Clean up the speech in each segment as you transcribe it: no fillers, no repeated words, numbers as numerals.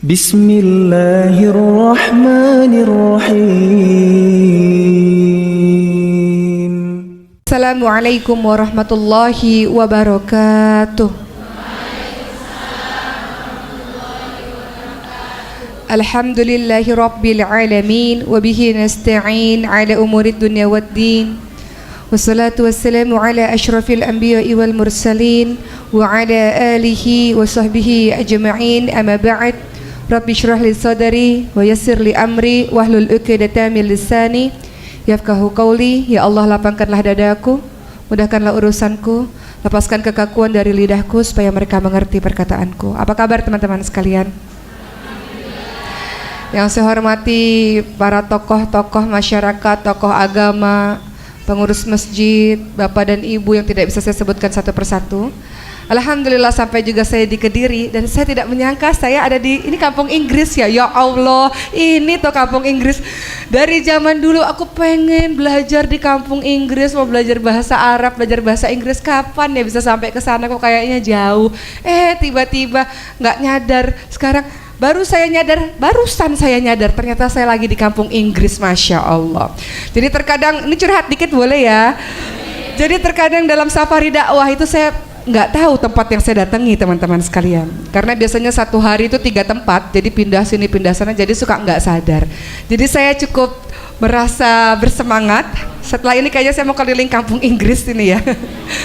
Bismillahirrahmanirrahim. Assalamualaikum warahmatullahi wabarakatuh. Alhamdulillahi rabbil alamin wa bihi nasta'in ala umurid dunya waddin. Wassalatu wassalamu ala asyrafil anbiya'i wal mursalin wa ala alihi wa sahbihi ajma'in. Amma ba'd. Rabbi syrah li sadri wa yassir li amri wahlul 'uqdatam min lisani yafqahu qawli. Ya Allah, lapangkanlah dadaku, mudahkanlah urusanku, lepaskan kekakuan dari lidahku supaya mereka mengerti perkataanku. Apa kabar teman-teman sekalian? Yang saya hormati para tokoh-tokoh masyarakat, tokoh agama, pengurus masjid, bapak dan ibu yang tidak bisa saya sebutkan satu persatu. Alhamdulillah sampai juga saya di Kediri dan saya tidak menyangka saya ada di ini kampung Inggris ya. Ya Allah, ini tuh kampung Inggris. Dari zaman dulu aku pengen belajar di kampung Inggris, mau belajar bahasa Arab, belajar bahasa Inggris. Kapan ya bisa sampai ke sana, kok kayaknya jauh. Tiba-tiba nggak nyadar. Sekarang barusan saya nyadar ternyata saya lagi di kampung Inggris, Masya Allah. Jadi terkadang, ini curhat dikit boleh ya? Jadi terkadang dalam safari dakwah itu saya nggak tahu tempat yang saya datangi teman-teman sekalian, karena biasanya satu hari itu 3 tempat, jadi pindah sini pindah sana, jadi suka nggak sadar. Jadi saya cukup merasa bersemangat. Setelah ini kayaknya saya mau keliling kampung Inggris ini ya.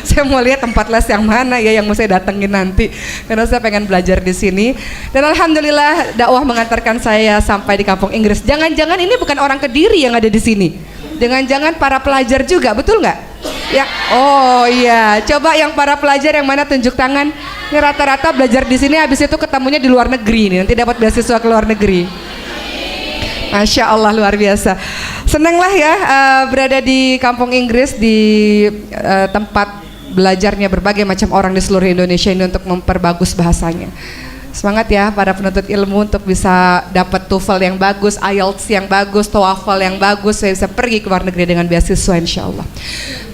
Saya mau lihat tempat les yang mana ya yang mau saya datengin nanti, karena saya pengen belajar di sini. Dan alhamdulillah dakwah mengantarkan saya sampai di kampung Inggris. Jangan-jangan ini bukan orang Kediri yang ada di sini, jangan-jangan para pelajar juga, betul nggak? Ya, oh iya, coba yang para pelajar yang mana tunjuk tangan. Ini rata-rata belajar di sini, habis itu ketemunya di luar negeri nih, nanti dapat beasiswa ke luar negeri. Masya Allah, luar biasa. Senanglah ya berada di kampung Inggris, di tempat belajarnya berbagai macam orang di seluruh Indonesia ini untuk memperbagus bahasanya. Semangat ya para penuntut ilmu untuk bisa dapat TOEFL yang bagus, IELTS yang bagus, TOEFL yang bagus, saya bisa pergi ke luar negeri dengan beasiswa insya Allah.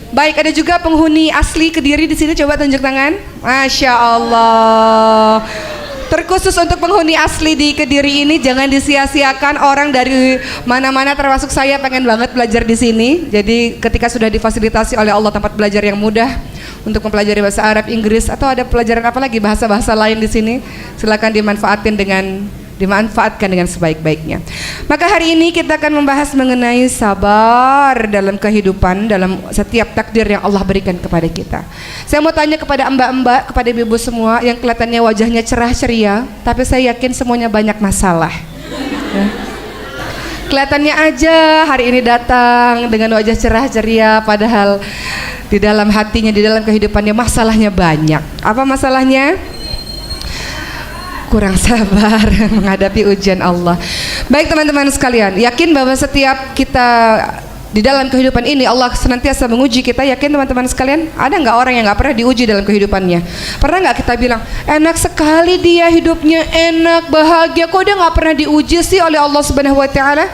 Baik, ada juga penghuni asli Kediri di sini, coba tunjuk tangan. Masya Allah. Terkhusus untuk penghuni asli di Kediri ini, jangan disia-siakan. Orang dari mana-mana termasuk saya pengen banget belajar di sini. Jadi ketika sudah difasilitasi oleh Allah tempat belajar yang mudah untuk mempelajari bahasa Arab, Inggris, atau ada pelajaran apa lagi bahasa-bahasa lain di sini, silakan dimanfaatkan dengan sebaik-baiknya. Maka hari ini kita akan membahas mengenai sabar dalam kehidupan, dalam setiap takdir yang Allah berikan kepada kita. Saya mau tanya kepada mbak-mbak, kepada ibu semua yang kelihatannya wajahnya cerah ceria, tapi saya yakin semuanya banyak masalah. Kelihatannya aja hari ini datang dengan wajah cerah ceria, padahal di dalam hatinya, di dalam kehidupannya masalahnya banyak. Apa masalahnya? Kurang sabar menghadapi ujian Allah. Baik teman-teman sekalian, yakin bahwa setiap kita di dalam kehidupan ini Allah senantiasa menguji kita. Yakin teman-teman sekalian? Ada nggak orang yang nggak pernah diuji dalam kehidupannya? Pernah nggak kita bilang enak sekali dia hidupnya, enak, bahagia, kok dia nggak pernah diuji sih oleh Allah Subhanahu Wa Taala?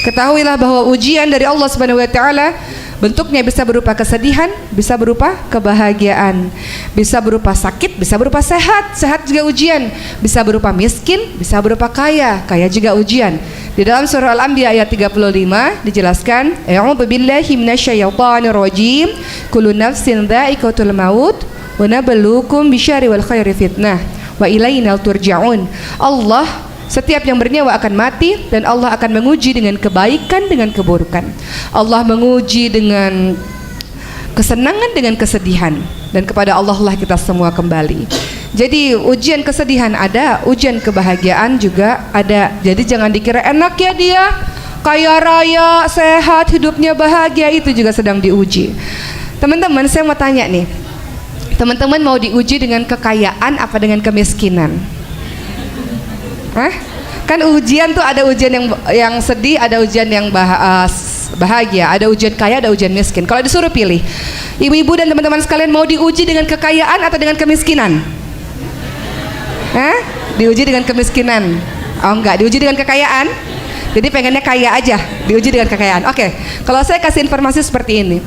Ketahuilah bahwa ujian dari Allah Subhanahu Wa Taala bentuknya bisa berupa kesedihan, bisa berupa kebahagiaan, bisa berupa sakit, bisa berupa sehat, sehat juga ujian, bisa berupa miskin, bisa berupa kaya, kaya juga ujian. Di dalam surah Al-Anbiya ayat 35 dijelaskan, A'udzu billahi minasyaitonir rajim, kullu nafsin dha'iqatul maut wa nabluukum bisyarri wal khairi fitnah wa ilaina turja'un. Allah, setiap yang bernyawa akan mati dan Allah akan menguji dengan kebaikan, dengan keburukan. Allah menguji dengan kesenangan, dengan kesedihan, dan kepada Allah lah kita semua kembali. Jadi ujian kesedihan ada, ujian kebahagiaan juga ada. Jadi jangan dikira enak ya dia, kaya raya, sehat, hidupnya bahagia, itu juga sedang diuji. Teman-teman, saya mau tanya nih, teman-teman mau diuji dengan kekayaan apa dengan kemiskinan? Hah? Kan ujian tuh ada ujian yang sedih, ada ujian yang bahagia, ada ujian kaya, ada ujian miskin. Kalau disuruh pilih, ibu-ibu dan teman-teman sekalian mau diuji dengan kekayaan atau dengan kemiskinan? Hah? Diuji dengan kemiskinan? Oh enggak, diuji dengan kekayaan. Jadi pengennya kaya aja, diuji dengan kekayaan. Oke, kalau saya kasih informasi seperti ini.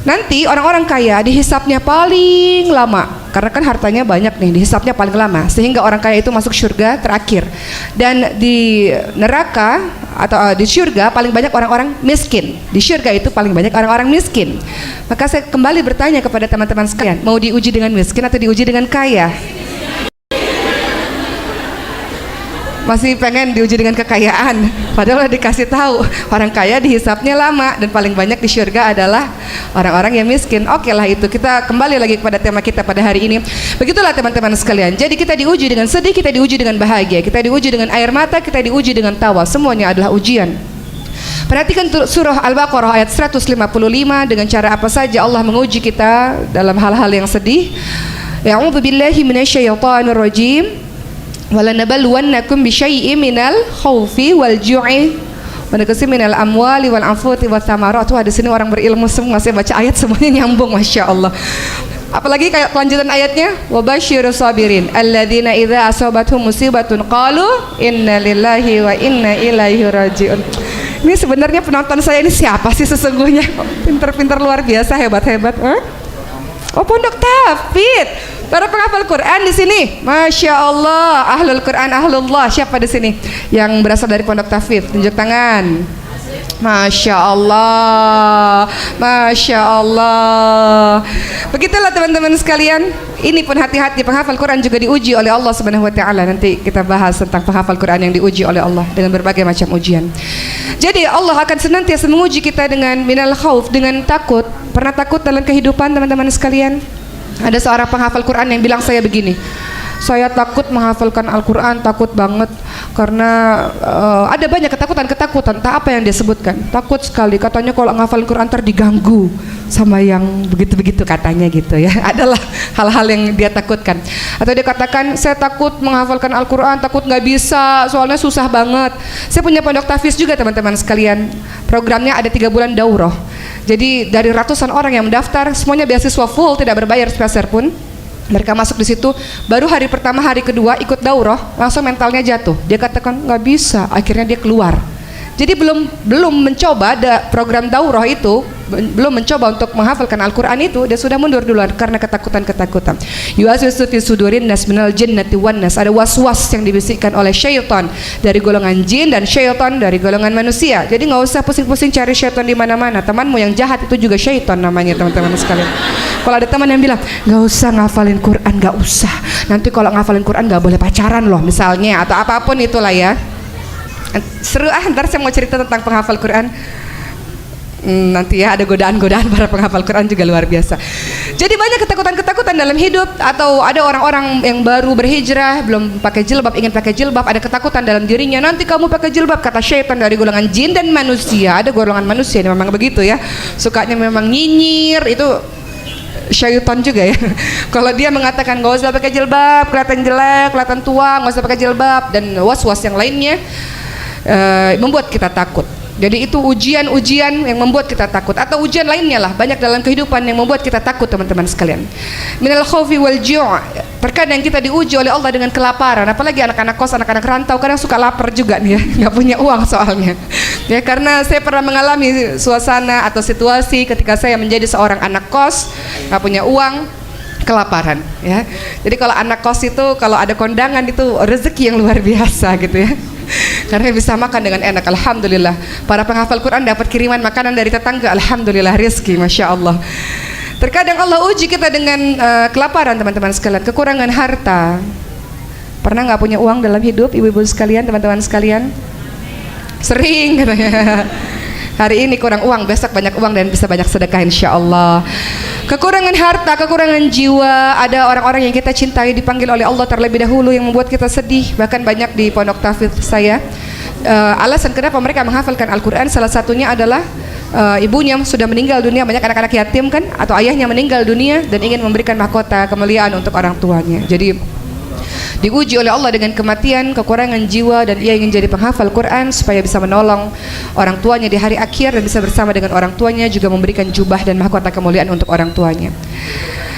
Nanti orang-orang kaya dihisapnya paling lama. karena kan hartanya banyak nih, dihisapnya paling lama, sehingga orang kaya itu masuk surga terakhir. Dan di neraka atau di surga paling banyak orang-orang miskin. Di surga itu paling banyak orang-orang miskin. Maka saya kembali bertanya kepada teman-teman sekalian, mau diuji dengan miskin atau diuji dengan kaya? Masih pengen diuji dengan kekayaan, padahal udah dikasih tahu orang kaya dihisapnya lama dan paling banyak di surga adalah orang-orang yang miskin. Oke lah, itu kita kembali lagi kepada tema kita pada hari ini. Begitulah teman-teman sekalian, jadi kita diuji dengan sedih, kita diuji dengan bahagia, kita diuji dengan air mata, kita diuji dengan tawa, semuanya adalah ujian. Perhatikan surah Al-Baqarah ayat 155, dengan cara apa saja Allah menguji kita dalam hal-hal yang sedih. A'udzu billahi minasyaitonir rajim. Walanabluwannakum bisyai'im minal khaufi wal ju'i wa naqsin minal amwali wal anfusi wath thamarat. Wah, di sini orang berilmu semua, saya baca ayat semuanya nyambung, Masya Allah. Apalagi kayak kelanjutan ayatnya, wa basyirus sabirin alladzina idza asabathum musibatun qalu inna lillahi wa inna ilaihi raji'un. Ini sebenarnya penonton saya ini siapa sih sesungguhnya? Pinter-pinter luar biasa, hebat-hebat. Oh, Pondok Tafid. Para penghafal Quran di sini, Masya Allah, ahlul Quran, ahlullah. Siapa di sini yang berasal dari Pondok Tafid? Tunjuk tangan. Masya Allah, Masya Allah. Begitulah teman-teman sekalian. Ini pun hati-hati, penghafal Quran juga diuji oleh Allah Subhanahu Wa Taala. Nanti kita bahas tentang penghafal Quran yang diuji oleh Allah dengan berbagai macam ujian. Jadi Allah akan senantiasa menguji kita dengan minal khauf, dengan takut. Pernah takut dalam kehidupan teman-teman sekalian? Ada seorang penghafal Quran yang bilang saya begini, saya takut menghafalkan Al-Quran, takut banget karena ada banyak ketakutan. Tak apa yang dia sebutkan, takut sekali katanya kalau menghafal Quran terdiganggu sama yang begitu-begitu katanya gitu ya. Adalah hal-hal yang dia takutkan. Atau dia katakan, saya takut menghafalkan Al-Quran, takut nggak bisa, soalnya susah banget. Saya punya pondok tahfiz juga teman-teman sekalian. Programnya ada 3 bulan daurah. Jadi dari ratusan orang yang mendaftar, semuanya beasiswa full, tidak berbayar sepeser pun. Mereka masuk di situ, baru hari pertama, hari kedua ikut daurah, langsung mentalnya jatuh. Dia katakan nggak bisa, akhirnya dia keluar. Jadi belum mencoba ada program daurah itu, belum mencoba untuk menghafalkan Al-Quran itu, dia sudah mundur duluan karena ketakutan. Yuwaswisu fi sudurin nas minal jinnati wan nas. Ada was-was yang dibisikkan oleh syaitan dari golongan jin dan syaitan dari golongan manusia. Jadi nggak usah pusing-pusing cari syaitan di mana-mana. Temanmu yang jahat itu juga syaitan namanya, teman-teman sekalian. Kalau ada teman yang bilang nggak usah ngafalin Quran, nggak usah. Nanti kalau ngafalin Quran nggak boleh pacaran loh, misalnya, atau apapun itulah ya. Seru ntar saya mau cerita tentang penghafal Quran. Nanti ya ada godaan-godaan para penghafal Quran juga luar biasa. Jadi banyak ketakutan dalam hidup. Atau ada orang-orang yang baru berhijrah, belum pakai jilbab, ingin pakai jilbab, ada ketakutan dalam dirinya, nanti kamu pakai jilbab, kata syaitan dari golongan jin dan manusia. Ada golongan manusia yang memang begitu ya, sukanya memang nyinyir, itu syaitan juga ya. Kalau dia mengatakan gak usah pakai jilbab, kelihatan jelek, kelihatan tua, gak usah pakai jilbab, dan was-was yang lainnya, membuat kita takut. Jadi itu ujian-ujian yang membuat kita takut, atau ujian lainnya lah, banyak dalam kehidupan yang membuat kita takut teman-teman sekalian. Minal khaufi wal ju'. Terkadang kita diuji oleh Allah dengan kelaparan, apalagi anak-anak kos, anak-anak rantau kadang suka lapar juga nih ya, nggak punya uang soalnya. Ya, karena saya pernah mengalami suasana atau situasi ketika saya menjadi seorang anak kos, nggak punya uang, kelaparan ya. Jadi kalau anak kos itu kalau ada kondangan itu rezeki yang luar biasa gitu ya. Karena bisa makan dengan enak, alhamdulillah. Para penghafal Quran dapat kiriman makanan dari tetangga, alhamdulillah, rezeki, masya Allah. Terkadang Allah uji kita dengan kelaparan teman-teman sekalian, kekurangan harta. Pernah nggak punya uang dalam hidup, ibu-ibu sekalian, teman-teman sekalian? Sering katanya. Hari ini kurang uang, besok banyak uang dan bisa banyak sedekah insya Allah. Kekurangan harta, kekurangan jiwa. Ada orang-orang yang kita cintai dipanggil oleh Allah terlebih dahulu yang membuat kita sedih. Bahkan banyak di pondok tahfiz saya, alasan kenapa mereka menghafalkan Al-Quran, salah satunya adalah ibunya sudah meninggal dunia, banyak anak-anak yatim kan, atau ayahnya meninggal dunia dan ingin memberikan mahkota kemuliaan untuk orang tuanya. Jadi diuji oleh Allah dengan kematian, kekurangan jiwa, dan ia ingin jadi penghafal Quran supaya bisa menolong orang tuanya di hari akhir dan bisa bersama dengan orang tuanya, juga memberikan jubah dan mahkota kemuliaan untuk orang tuanya.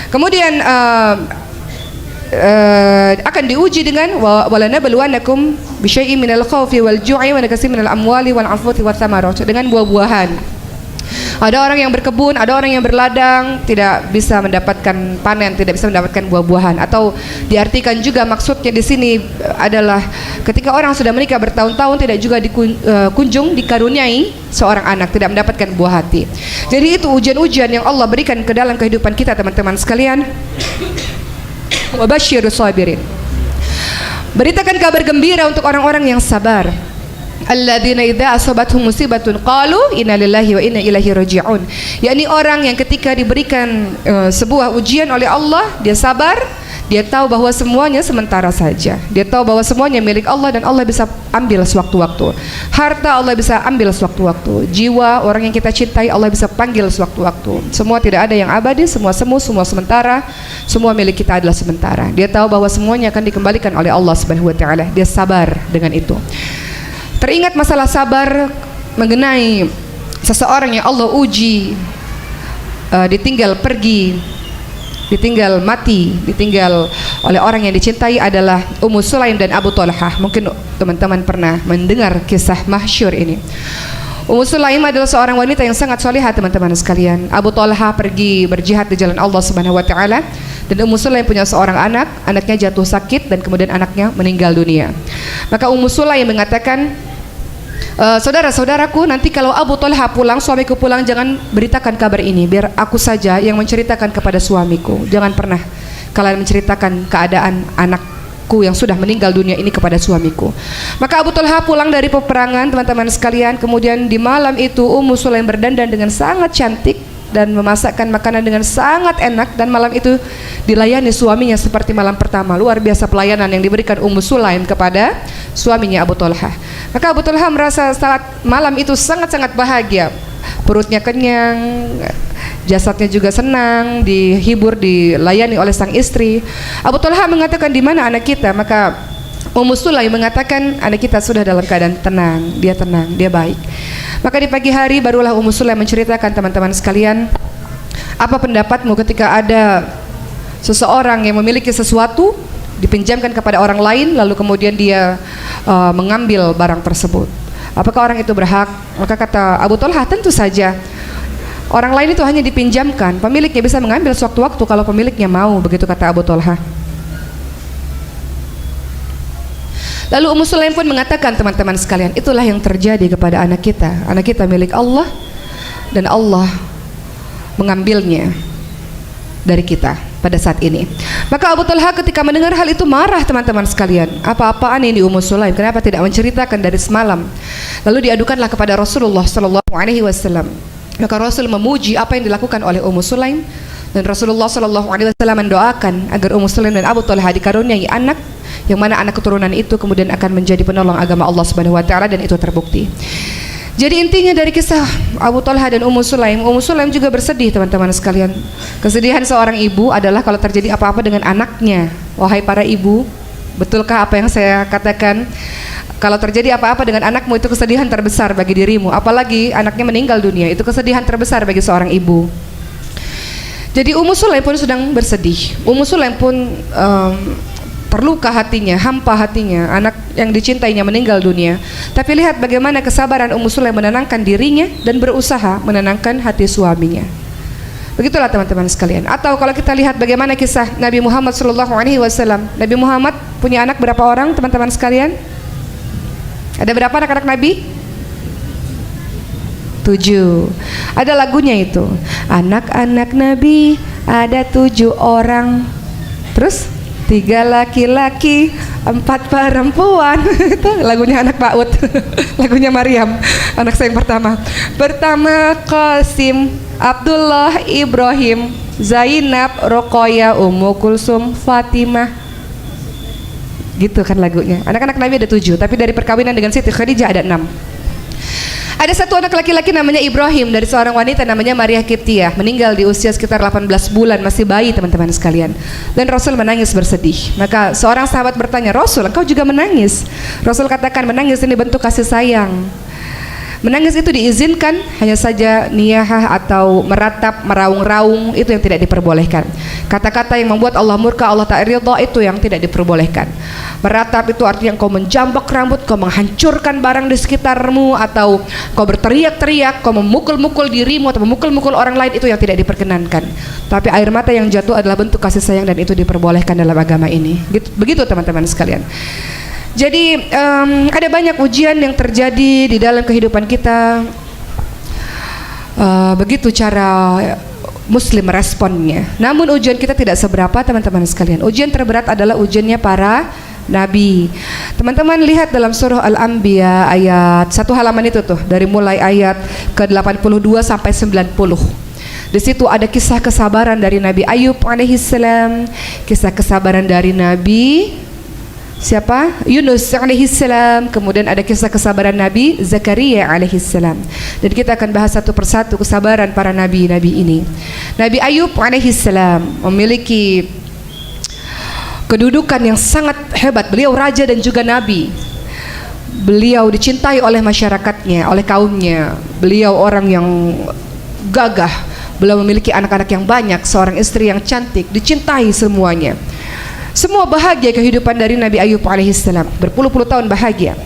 Kemudian akan diuji dengan walanabluwannakum bisyai'in minal khaufi wal ju'i wa naqsin minal amwali wal anfusi wath thamarat, dengan buah-buahan. Ada orang yang berkebun, ada orang yang berladang, tidak bisa mendapatkan panen, tidak bisa mendapatkan buah-buahan. Atau diartikan juga maksudnya di sini adalah ketika orang sudah menikah bertahun-tahun tidak juga kunjung dikaruniai seorang anak, tidak mendapatkan buah hati. Jadi itu ujian-ujian yang Allah berikan ke dalam kehidupan kita, teman-teman sekalian. Wa basyirus sabirin. Beritakan kabar gembira untuk orang-orang yang sabar. Alladzina idza asabathum musibatun qalu inna lillahi wa inna ilaihi raji'un. Yakni orang yang ketika diberikan sebuah ujian oleh Allah, dia sabar, dia tahu bahwa semuanya sementara saja. Dia tahu bahwa semuanya milik Allah dan Allah bisa ambil sewaktu-waktu. Harta Allah bisa ambil sewaktu-waktu. Jiwa orang yang kita cintai Allah bisa panggil sewaktu-waktu. Semua tidak ada yang abadi, semua semu, semua sementara. Semua milik kita adalah sementara. Dia tahu bahwa semuanya akan dikembalikan oleh Allah Subhanahu wa taala. Dia sabar dengan itu. Teringat masalah sabar mengenai seseorang yang Allah uji, ditinggal pergi, ditinggal mati, ditinggal oleh orang yang dicintai adalah Ummu Sulaim dan Abu Talhah. Mungkin teman-teman pernah mendengar kisah masyhur ini. Ummu Sulaim adalah seorang wanita yang sangat solehah, teman-teman sekalian. Abu Talhah pergi berjihad di jalan Allah Subhanahu wa taala, dan Ummu Sulaim punya seorang anak, anaknya jatuh sakit dan kemudian anaknya meninggal dunia. Maka Ummu Sulaim mengatakan, saudara-saudaraku, nanti kalau Abu Talhah pulang, suamiku pulang, jangan beritakan kabar ini, biar aku saja yang menceritakan kepada suamiku. Jangan pernah kalian menceritakan keadaan anakku yang sudah meninggal dunia ini kepada suamiku. Maka Abu Talhah pulang dari peperangan, teman-teman sekalian. Kemudian di malam itu Ummu Sulaim berdandan dengan sangat cantik dan memasakkan makanan dengan sangat enak, dan malam itu dilayani suaminya seperti malam pertama. Luar biasa pelayanan yang diberikan Ummu Sulaim kepada suaminya Abu Talhah. Maka Abu Talhah merasa saat malam itu sangat-sangat bahagia. Perutnya kenyang, jasadnya juga senang, dihibur, dilayani oleh sang istri. Abu Talhah mengatakan, di mana anak kita? Maka Ummu Sulaim mengatakan, anak kita sudah dalam keadaan tenang, dia baik. Maka di pagi hari barulah Ummu Sulaim menceritakan, teman-teman sekalian, apa pendapatmu ketika ada seseorang yang memiliki sesuatu dipinjamkan kepada orang lain, lalu kemudian dia mengambil barang tersebut? Apakah orang itu berhak? Maka kata Abu Talhah, tentu saja. Orang lain itu hanya dipinjamkan, pemiliknya bisa mengambil sewaktu-waktu kalau pemiliknya mau, begitu kata Abu Talhah. Lalu Ummu Sulaim pun mengatakan, teman-teman sekalian, itulah yang terjadi kepada anak kita. Anak kita milik Allah dan Allah mengambilnya dari kita pada saat ini. Maka Abu Talhah ketika mendengar hal itu marah, teman-teman sekalian. Apa-apaan ini Ummu Sulaim? Kenapa tidak menceritakan dari semalam? Lalu diadukanlah kepada Rasulullah sallallahu alaihi wasallam. Maka Rasul memuji apa yang dilakukan oleh Ummu Sulaim, dan Rasulullah sallallahu alaihi wasallam mendoakan agar Ummu Sulaim dan Abu Talhah dikaruniai anak, yang mana anak keturunan itu kemudian akan menjadi penolong agama Allah Subhanahu wa taala, dan itu terbukti. Jadi intinya dari kisah Abu Talhah dan Ummu Sulaim juga bersedih, teman-teman sekalian. Kesedihan seorang ibu adalah kalau terjadi apa-apa dengan anaknya. Wahai para ibu, betulkah apa yang saya katakan? Kalau terjadi apa-apa dengan anakmu, itu kesedihan terbesar bagi dirimu. Apalagi anaknya meninggal dunia, itu kesedihan terbesar bagi seorang ibu. Jadi Ummu Sulaim pun sedang bersedih. Ummu Sulaim pun terluka hatinya, hampa hatinya, anak yang dicintainya meninggal dunia. Tapi lihat bagaimana kesabaran Ummu Sulaim menenangkan dirinya dan berusaha menenangkan hati suaminya. Begitulah teman-teman sekalian. Atau kalau kita lihat bagaimana kisah Nabi Muhammad SAW. Nabi Muhammad punya anak berapa orang, teman-teman sekalian? Ada berapa anak-anak Nabi? 7. Ada lagunya itu. Anak-anak Nabi ada 7 orang. Terus 3 laki-laki, 4 perempuan. Itu lagunya anak PAUD. Lagunya Maryam, anak saya yang pertama. Pertama Qasim, Abdullah, Ibrahim, Zainab, Roqoyah, Ummu Kulsum, Fatimah. Gitu kan lagunya. Anak-anak Nabi ada 7, tapi dari perkawinan dengan Siti Khadijah ada 6. Ada satu anak laki-laki namanya Ibrahim dari seorang wanita namanya Maria Kiptiah, meninggal di usia sekitar 18 bulan, masih bayi, teman-teman sekalian. Dan Rasul menangis bersedih. Maka seorang sahabat bertanya, Rasul, engkau juga menangis? Rasul katakan, menangis ini bentuk kasih sayang. Menangis itu diizinkan, hanya saja niyahah atau meratap, meraung-raung itu yang tidak diperbolehkan. Kata-kata yang membuat Allah murka, Allah tak ridha itu yang tidak diperbolehkan. Meratap itu artinya kau menjambak rambut, kau menghancurkan barang di sekitarmu, atau kau berteriak-teriak, kau memukul-mukul dirimu atau memukul-mukul orang lain, itu yang tidak diperkenankan. Tapi air mata yang jatuh adalah bentuk kasih sayang dan itu diperbolehkan dalam agama ini. Begitu teman-teman sekalian. Jadi ada banyak ujian yang terjadi di dalam kehidupan kita. Begitu cara Muslim meresponnya. Namun ujian kita tidak seberapa teman-teman sekalian. Ujian terberat adalah ujiannya para Nabi. Teman-teman lihat dalam surah Al-Anbiya ayat 1 halaman itu tuh, dari mulai ayat ke-82 sampai 90. Di situ ada kisah kesabaran dari Nabi Ayub alaihissalam, kisah kesabaran dari Nabi Yunus alaihissalam, kemudian ada kisah kesabaran Nabi Zakaria alaihissalam. Dan kita akan bahas satu persatu kesabaran para nabi-nabi ini. Nabi Ayub alaihissalam memiliki kedudukan yang sangat hebat. Beliau raja dan juga nabi. Beliau dicintai oleh masyarakatnya, oleh kaumnya. Beliau orang yang gagah. Beliau memiliki anak-anak yang banyak, seorang istri yang cantik, dicintai semuanya. Semua bahagia kehidupan dari Nabi Ayub alaihissalam, berpuluh-puluh tahun bahagia.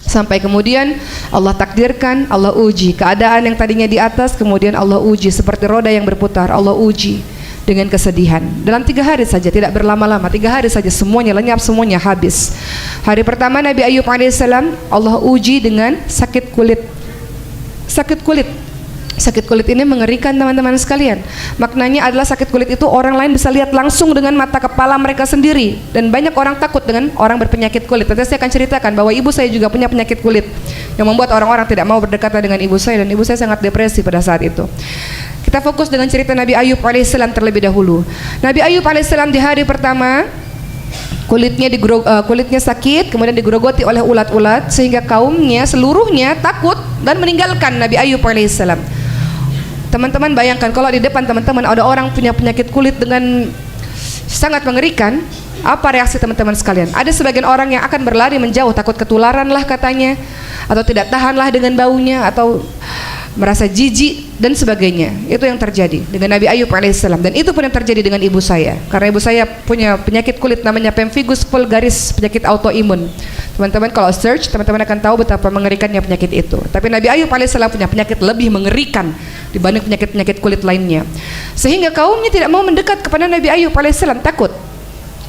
Sampai kemudian Allah takdirkan, Allah uji keadaan yang tadinya di atas, kemudian Allah uji seperti roda yang berputar. Allah uji dengan kesedihan. Dalam 3 hari saja, tidak berlama-lama, 3 hari saja semuanya lenyap, semuanya habis. Hari pertama Nabi Ayub alaihissalam Allah uji dengan sakit kulit. Sakit kulit. Sakit kulit ini mengerikan teman-teman sekalian. Maknanya adalah sakit kulit itu orang lain bisa lihat langsung dengan mata kepala mereka sendiri. Dan banyak orang takut dengan orang berpenyakit kulit. Nanti saya akan ceritakan bahwa ibu saya juga punya penyakit kulit yang membuat orang-orang tidak mau berdekatan dengan ibu saya. Dan ibu saya sangat depresi pada saat itu. Kita fokus dengan cerita Nabi Ayub alaihissalam terlebih dahulu. Nabi Ayub alaihissalam di hari pertama kulitnya sakit, kemudian digerogoti oleh ulat-ulat, sehingga kaumnya seluruhnya takut dan meninggalkan Nabi Ayub alaihissalam. Teman-teman bayangkan kalau di depan teman-teman ada orang punya penyakit kulit dengan sangat mengerikan, apa reaksi teman-teman sekalian? Ada sebagian orang yang akan berlari menjauh, takut ketularan lah katanya, atau tidak tahanlah dengan baunya, atau merasa jijik dan sebagainya. Itu yang terjadi dengan Nabi Ayub alaihissalam, dan itu pun yang terjadi dengan ibu saya, karena ibu saya punya penyakit kulit namanya pemphigus vulgaris, penyakit autoimun. Teman-teman kalau search, teman-teman akan tahu betapa mengerikannya penyakit itu. Tapi Nabi Ayub alaihissalam punya penyakit lebih mengerikan dibanding penyakit-penyakit kulit lainnya, sehingga kaumnya tidak mau mendekat kepada Nabi Ayub alaihissalam, takut.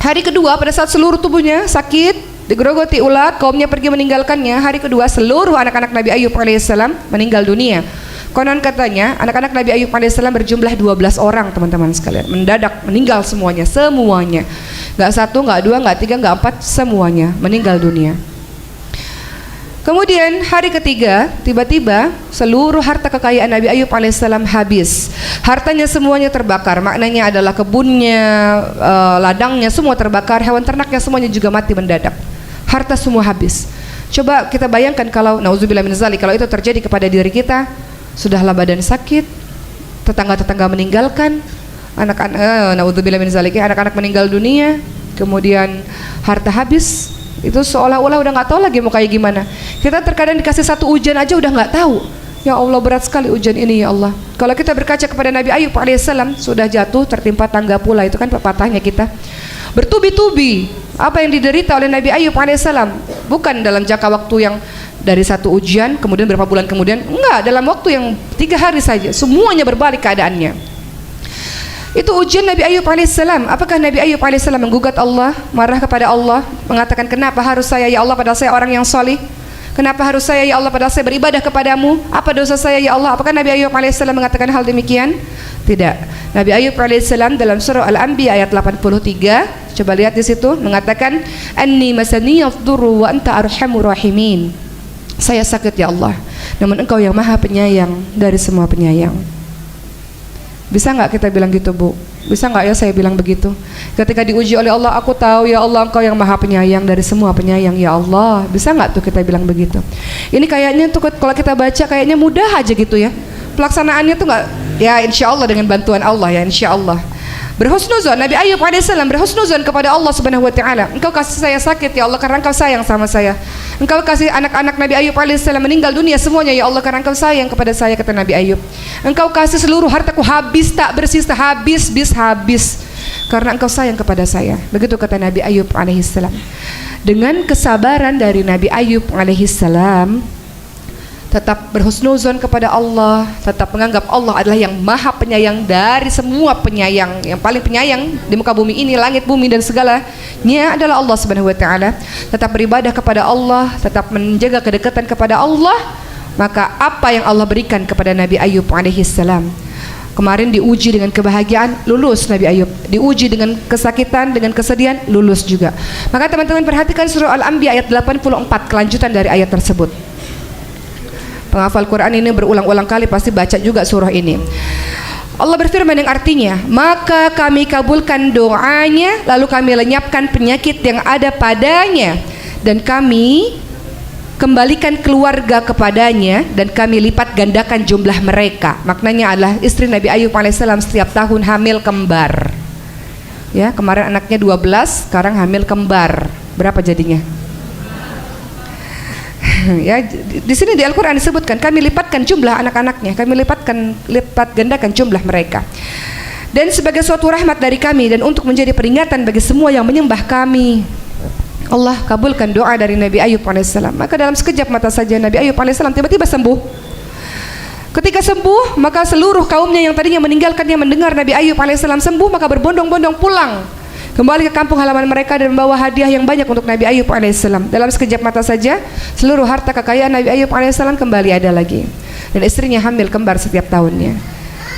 Hari kedua pada saat seluruh tubuhnya sakit, digerogoti ulat, kaumnya pergi meninggalkannya. Hari kedua seluruh anak-anak Nabi Ayub alaihissalam meninggal dunia. Konon katanya anak-anak Nabi Ayub alaihissalam berjumlah 12 orang teman-teman sekalian. Mendadak meninggal semuanya. Gak 1, gak 2, gak 3, gak 4, semuanya meninggal dunia. Kemudian hari ketiga tiba-tiba seluruh harta kekayaan Nabi Ayub alaihissalam habis. Hartanya semuanya terbakar. Maknanya adalah kebunnya, ladangnya semua terbakar, hewan ternaknya semuanya juga mati mendadak. Harta semua habis. Coba kita bayangkan kalau nauzubillah min dzalik, kalau itu terjadi kepada diri kita. Sudahlah badan sakit, tetangga-tetangga meninggalkan, anak-anak naudzubillah min dzalik, anak-anak meninggal dunia, kemudian harta habis. Itu seolah-olah udah nggak tahu lagi mau kayak gimana. Kita terkadang dikasih satu ujian aja udah nggak tahu. Ya Allah, berat sekali ujian ini ya Allah. Kalau kita berkaca kepada Nabi Ayub alaihissalam, sudah jatuh tertimpa tangga pula, itu kan pepatahnya kita. Bertubi-tubi apa yang diderita oleh Nabi Ayub alaihissalam, bukan dalam jangka waktu yang dari satu ujian kemudian berapa bulan kemudian, enggak, dalam waktu yang 3 hari saja semuanya berbalik keadaannya. Itu ujian Nabi Ayub alaihissalam. Apakah Nabi Ayub alaihissalam menggugat Allah, marah kepada Allah, mengatakan kenapa harus saya ya Allah padahal saya orang yang solih? Kenapa harus saya ya Allah padahal saya beribadah kepadamu? Apa dosa saya ya Allah? Apakah Nabi Ayub alaihissalam mengatakan hal demikian? Tidak. Nabi Ayub alaihissalam dalam surah Al-Anbiya ayat 83, coba lihat di situ, mengatakan anni masaniyadh durru wa anta arhamur rahimin. Saya sakit ya Allah, namun Engkau yang Maha Penyayang dari semua penyayang. Bisa nggak kita bilang gitu, Bu? Bisa nggak ya saya bilang begitu? Ketika diuji oleh Allah, aku tahu ya Allah Engkau yang Maha Penyayang dari semua penyayang ya Allah. Bisa nggak tuh kita bilang begitu? Ini kayaknya tuh kalau kita baca kayaknya mudah aja gitu ya. Pelaksanaannya tuh nggak, ya insya Allah dengan bantuan Allah ya insya Allah. Berhusnuzon, Nabi Ayub alaihissalam berhusnuzon kepada Allah subhanahu wa ta'ala. Engkau kasih saya sakit ya Allah karena Engkau sayang sama saya. Engkau kasih anak-anak Nabi Ayub alaihissalam meninggal dunia semuanya ya Allah karena Engkau sayang kepada saya, kata Nabi Ayub. Engkau kasih seluruh hartaku habis tak bersisa, habis karena Engkau sayang kepada saya. Begitu kata Nabi Ayub alaihissalam. Dengan kesabaran dari Nabi Ayub alaihissalam, tetap berhusnuzon kepada Allah, tetap menganggap Allah adalah yang maha penyayang dari semua penyayang, yang paling penyayang di muka bumi ini, langit, bumi dan segalanya adalah Allah Subhanahu wa taala. Tetap beribadah kepada Allah, tetap menjaga kedekatan kepada Allah. Maka apa yang Allah berikan kepada Nabi Ayub alaihissalam? Kemarin diuji dengan kebahagiaan, lulus Nabi Ayub. Diuji dengan kesakitan, dengan kesedihan, lulus juga. Maka teman-teman perhatikan surah Al-Anbiya ayat 84, kelanjutan dari ayat tersebut. Penghafal Quran ini berulang-ulang kali pasti baca juga surah ini. Allah berfirman yang artinya, maka kami kabulkan doanya, lalu kami lenyapkan penyakit yang ada padanya, dan kami kembalikan keluarga kepadanya, dan kami lipat gandakan jumlah mereka. Maknanya adalah istri Nabi Ayub alaihissalam setiap tahun hamil kembar. Ya, kemarin anaknya 12, sekarang hamil kembar. Berapa jadinya? Ya, di sini di Al-Quran disebutkan kami lipatkan jumlah anak-anaknya, kami lipat gandakan jumlah mereka. Dan sebagai suatu rahmat dari kami dan untuk menjadi peringatan bagi semua yang menyembah kami, Allah kabulkan doa dari Nabi Ayub alaihissalam. Maka dalam sekejap mata saja Nabi Ayub alaihissalam tiba-tiba sembuh. Ketika sembuh, maka seluruh kaumnya yang tadinya meninggalkannya mendengar Nabi Ayub alaihissalam sembuh, maka berbondong-bondong pulang kembali ke kampung halaman mereka dan membawa hadiah yang banyak untuk Nabi Ayub alaihissalam. Dalam sekejap mata saja seluruh harta kekayaan Nabi Ayub alaihissalam kembali ada lagi, dan istrinya hamil kembar setiap tahunnya.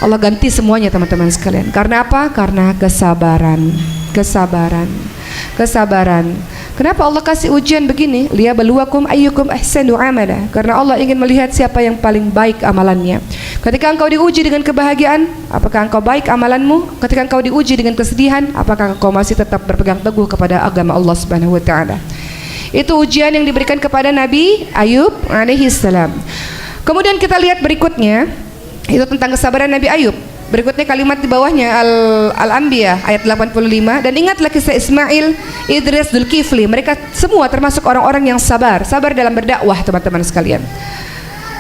Allah ganti semuanya teman-teman sekalian. Karena apa? Karena kesabaran. Kenapa Allah kasih ujian begini? Liyabluwakum ayyukum ahsanu amala. Karena Allah ingin melihat siapa yang paling baik amalannya. Ketika engkau diuji dengan kebahagiaan, apakah engkau baik amalanmu? Ketika engkau diuji dengan kesedihan, apakah engkau masih tetap berpegang teguh kepada agama Allah Subhanahu wa taala? Itu ujian yang diberikan kepada Nabi Ayub alaihissalam. Kemudian kita lihat berikutnya, itu tentang kesabaran Nabi Ayub. Berikutnya kalimat di bawahnya Al-Anbiya ayat 85, dan ingatlah kisah Ismail, Idris, Dzulkifli. Mereka semua termasuk orang-orang yang sabar dalam berdakwah teman-teman sekalian.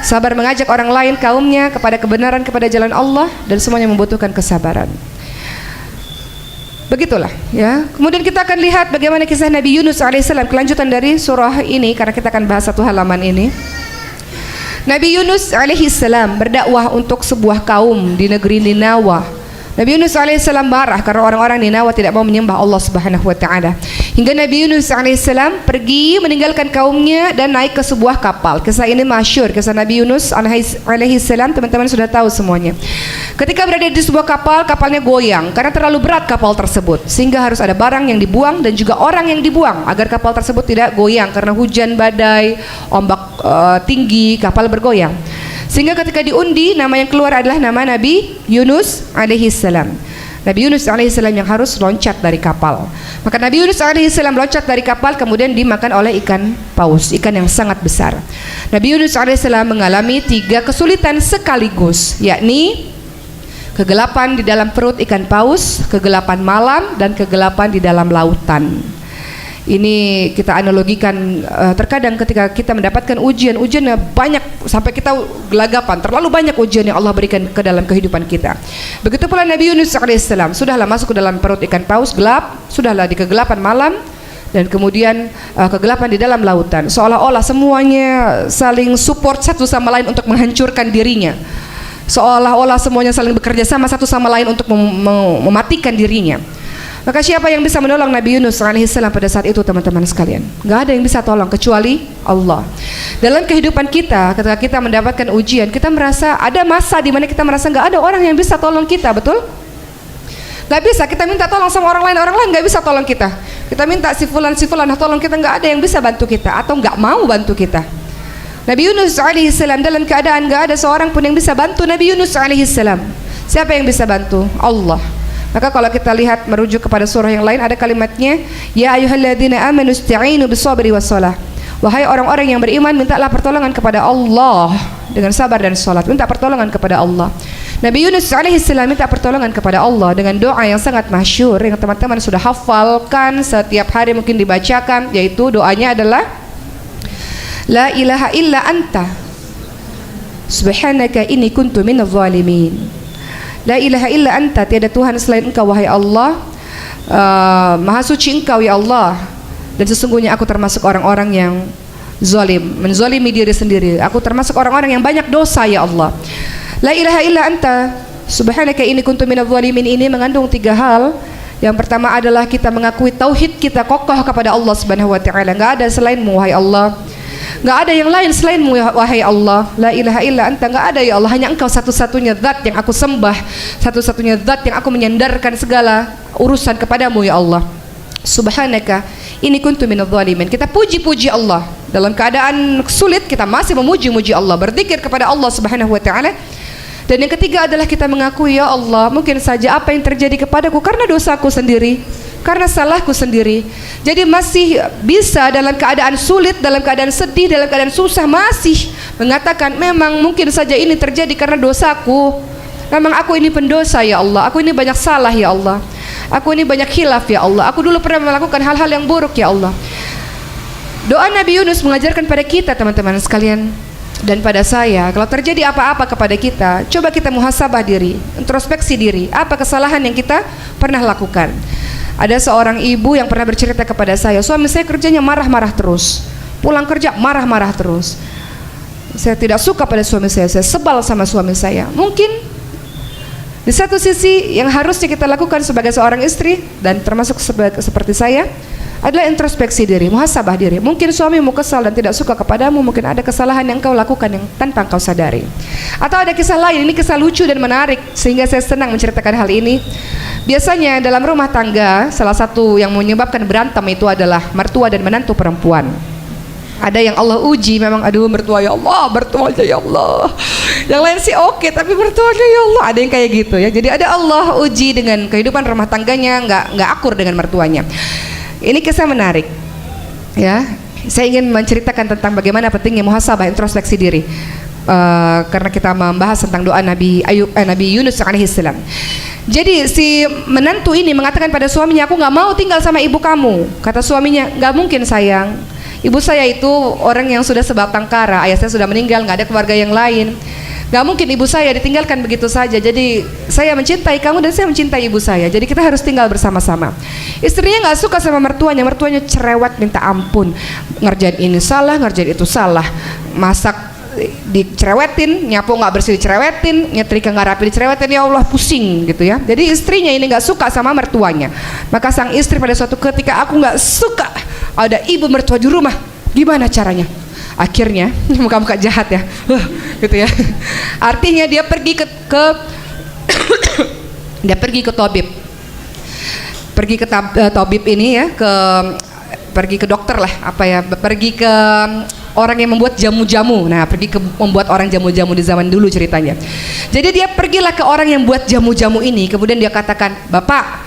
Sabar mengajak orang lain kaumnya kepada kebenaran, kepada jalan Allah, dan semuanya membutuhkan kesabaran. Begitulah ya. Kemudian kita akan lihat bagaimana kisah Nabi Yunus alaihissalam, kelanjutan dari surah ini karena kita akan bahas satu halaman ini. Nabi Yunus alaihissalam berdakwah untuk sebuah kaum di negeri Ninawa. Nabi Yunus alaihissalam marah karena orang-orang Ninawa tidak mau menyembah Allah Subhanahu wa taala. Hingga Nabi Yunus alaihissalam pergi meninggalkan kaumnya dan naik ke sebuah kapal. Kisah ini masyhur, kisah Nabi Yunus alaihissalam, teman-teman sudah tahu semuanya. Ketika berada di sebuah kapal, kapalnya goyang karena terlalu berat kapal tersebut, sehingga harus ada barang yang dibuang dan juga orang yang dibuang agar kapal tersebut tidak goyang karena hujan badai, ombak tinggi, kapal bergoyang. Sehingga ketika diundi, nama yang keluar adalah nama Nabi Yunus alaihissalam. Nabi Yunus alaihissalam yang harus loncat dari kapal. Maka Nabi Yunus alaihissalam loncat dari kapal, kemudian dimakan oleh ikan paus, ikan yang sangat besar. Nabi Yunus alaihissalam mengalami 3 kesulitan sekaligus, yakni kegelapan di dalam perut ikan paus, kegelapan malam, dan kegelapan di dalam lautan. Ini kita analogikan terkadang ketika kita mendapatkan ujian banyak sampai kita gelagapan, terlalu banyak ujian yang Allah berikan ke dalam kehidupan kita. Begitu pula Nabi Yunus alaihissalam, sudahlah masuk ke dalam perut ikan paus, gelap, sudahlah di kegelapan malam, dan kemudian kegelapan di dalam lautan. Seolah-olah semuanya saling support satu sama lain untuk menghancurkan dirinya. Seolah-olah semuanya saling bekerja sama satu sama lain untuk mematikan dirinya. Maka siapa yang bisa menolong Nabi Yunus alaihissalam pada saat itu teman-teman sekalian? Gak ada yang bisa tolong kecuali Allah. Dalam kehidupan kita, ketika kita mendapatkan ujian, kita merasa ada masa di mana kita merasa gak ada orang yang bisa tolong kita, betul? Gak bisa, kita minta tolong sama orang lain gak bisa tolong kita. Kita minta si fulan tolong kita, gak ada yang bisa bantu kita atau gak mau bantu kita. Nabi Yunus alaihissalam dalam keadaan gak ada seorang pun yang bisa bantu Nabi Yunus alaihissalam. Siapa yang bisa bantu? Allah. Maka kalau kita lihat merujuk kepada surah yang lain, ada kalimatnya, ya ayyuhalladzina amanu ista'inu bis-sabri was-shalah. Wahai orang-orang yang beriman, mintalah pertolongan kepada Allah dengan sabar dan salat. Minta pertolongan kepada Allah. Nabi Yunus alaihissalam minta pertolongan kepada Allah dengan doa yang sangat masyhur yang teman-teman sudah hafalkan, setiap hari mungkin dibacakan, yaitu doanya adalah La ilaha illa anta subhanaka inni kuntu minadh dhalimin. La ilaha illa anta, tiada Tuhan selain Engkau wahai Allah. Maha suci Engkau ya Allah, dan sesungguhnya aku termasuk orang-orang yang zalim, menzalimi diri sendiri. Aku termasuk orang-orang yang banyak dosa ya Allah. La ilaha illa anta subhanaka inni kuntu minadh dhalimin ini mengandung 3 hal. Yang pertama adalah kita mengakui tauhid kita kokoh kepada Allah Subhanahu wa taala. Enggak ada selainmu wahai Allah. Enggak ada yang lain selainmu wahai Allah. La ilaha illa anta, enggak ada ya Allah, hanya Engkau satu-satunya zat yang aku sembah, satu-satunya zat yang aku menyandarkan segala urusan kepadamu ya Allah. Subhanaka inni kuntu minadh dhalimin. Kita puji-puji Allah. Dalam keadaan sulit kita masih memuji-muji Allah, berzikir kepada Allah Subhanahu wa taala. Dan yang ketiga adalah kita mengakui, ya Allah, mungkin saja apa yang terjadi kepadaku karena dosaku sendiri, karena salahku sendiri. Jadi masih bisa dalam keadaan sulit, dalam keadaan sedih, dalam keadaan susah masih mengatakan memang mungkin saja ini terjadi karena dosaku. Memang aku ini pendosa ya Allah, aku ini banyak salah ya Allah, aku ini banyak khilaf ya Allah, aku dulu pernah melakukan hal-hal yang buruk ya Allah. Doa Nabi Yunus mengajarkan pada kita teman-teman sekalian, dan pada saya, kalau terjadi apa-apa kepada kita, coba kita muhasabah diri, introspeksi diri, apa kesalahan yang kita pernah lakukan. Ada seorang ibu yang pernah bercerita kepada saya, suami saya kerjanya marah-marah terus, pulang kerja marah-marah terus. Saya tidak suka pada suami saya sebal sama suami saya. Mungkin di satu sisi yang harusnya kita lakukan sebagai seorang istri, dan termasuk seperti saya, adalah introspeksi diri, muhasabah diri. Mungkin suamimu kesal dan tidak suka kepadamu, mungkin ada kesalahan yang kau lakukan yang tanpa kau sadari. Atau ada kisah lain, ini kisah lucu dan menarik sehingga saya senang menceritakan hal ini. Biasanya dalam rumah tangga, salah satu yang menyebabkan berantem itu adalah mertua dan menantu perempuan. Ada yang Allah uji, memang aduh mertua ya Allah, mertuanya ya Allah. Yang lain sih oke, tapi mertuanya ya Allah. Ada yang kayak gitu ya. Jadi ada Allah uji dengan kehidupan rumah tangganya, nggak akur dengan mertuanya. Ini kisah menarik, ya. Saya ingin menceritakan tentang bagaimana pentingnya muhasabah, introspeksi diri, karena kita membahas tentang doa Nabi Yunus alaihissalam. Jadi si menantu ini mengatakan pada suaminya, aku nggak mau tinggal sama ibu kamu. Kata suaminya, nggak mungkin sayang. Ibu saya itu orang yang sudah sebatang kara, ayah saya sudah meninggal, nggak ada keluarga yang lain. Gak mungkin ibu saya ditinggalkan begitu saja. Jadi saya mencintai kamu dan saya mencintai ibu saya. Jadi kita harus tinggal bersama-sama. Istrinya gak suka sama mertuanya. Mertuanya cerewet minta ampun. Ngerjain ini salah, ngerjain itu salah. Masak dicerewetin, nyapu gak bersih dicerewetin, nyetrika gak rapi dicerewetin. Ya Allah pusing gitu ya. Jadi istrinya ini gak suka sama mertuanya. Maka sang istri pada suatu ketika, aku gak suka ada ibu mertua di rumah. Gimana caranya? Akhirnya muka-muka jahat ya, gitu ya. Artinya dia pergi ke dia pergi ke tabib, pergi ke tabib ini ya, pergi ke dokter lah, apa ya, pergi ke orang yang membuat jamu-jamu. Nah, pergi ke membuat orang jamu-jamu di zaman dulu ceritanya. Jadi dia pergilah ke orang yang buat jamu-jamu ini. Kemudian dia katakan, Bapak,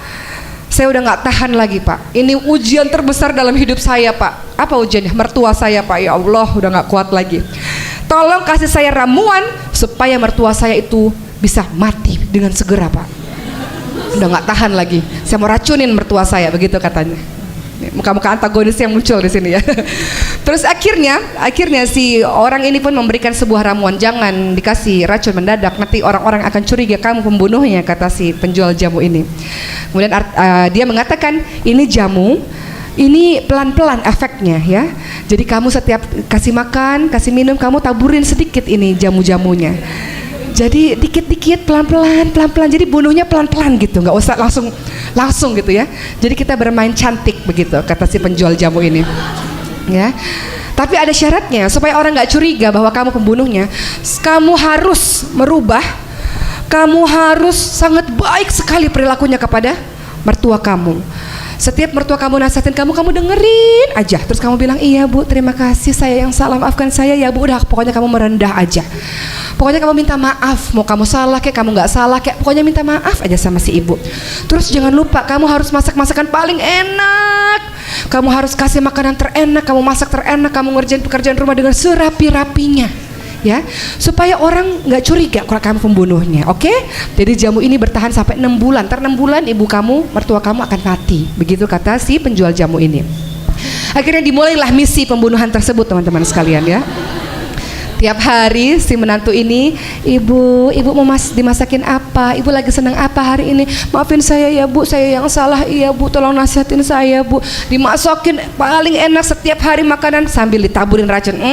saya udah nggak tahan lagi Pak. Ini ujian terbesar dalam hidup saya Pak. Apa ujiannya? Mertua saya Pak. Ya Allah, udah nggak kuat lagi. Tolong kasih saya ramuan supaya mertua saya itu bisa mati dengan segera Pak. Udah nggak tahan lagi. Saya mau racunin mertua saya, begitu katanya. Muka-muka antagonis yang muncul di sini ya. Terus akhirnya si orang ini pun memberikan sebuah ramuan, jangan dikasih racun mendadak, nanti orang-orang akan curiga kamu pembunuhnya, kata si penjual jamu ini. Kemudian dia mengatakan, ini jamu, ini pelan-pelan efeknya ya. Jadi kamu setiap kasih makan, kasih minum, kamu taburin sedikit ini jamu-jamunya. Jadi dikit-dikit, pelan-pelan. Jadi bunuhnya pelan-pelan gitu, nggak usah langsung gitu ya. Jadi kita bermain cantik begitu, kata si penjual jamu ini. Ya, tapi ada syaratnya supaya orang nggak curiga bahwa kamu pembunuhnya. Kamu harus merubah, kamu harus sangat baik sekali perilakunya kepada mertua kamu. Setiap mertua kamu nasihatin kamu dengerin aja. Terus kamu bilang, iya Bu, terima kasih, saya yang salah, maafkan saya ya Bu. Udah, pokoknya kamu merendah aja. Pokoknya kamu minta maaf, mau kamu salah kayak kamu nggak salah kayak, pokoknya minta maaf aja sama si ibu. Terus jangan lupa, kamu harus masak masakan paling enak, kamu harus kasih makanan terenak, kamu masak terenak, kamu ngerjain pekerjaan rumah dengan serapi-rapinya, ya, supaya orang nggak curiga kalau kamu pembunuhnya. Oke? Jadi jamu ini bertahan sampai 6 bulan. Ntar 6 bulan ibu kamu, mertua kamu akan mati. Begitu kata si penjual jamu ini. Akhirnya dimulailah misi pembunuhan tersebut teman-teman sekalian ya. Tiap hari si menantu ini, ibu mau dimasakin apa? Ibu lagi senang apa hari ini? Maafin saya ya bu, saya yang salah. Iya bu, tolong nasihatin saya bu. Dimasakin paling enak setiap hari makanan sambil ditaburin racun.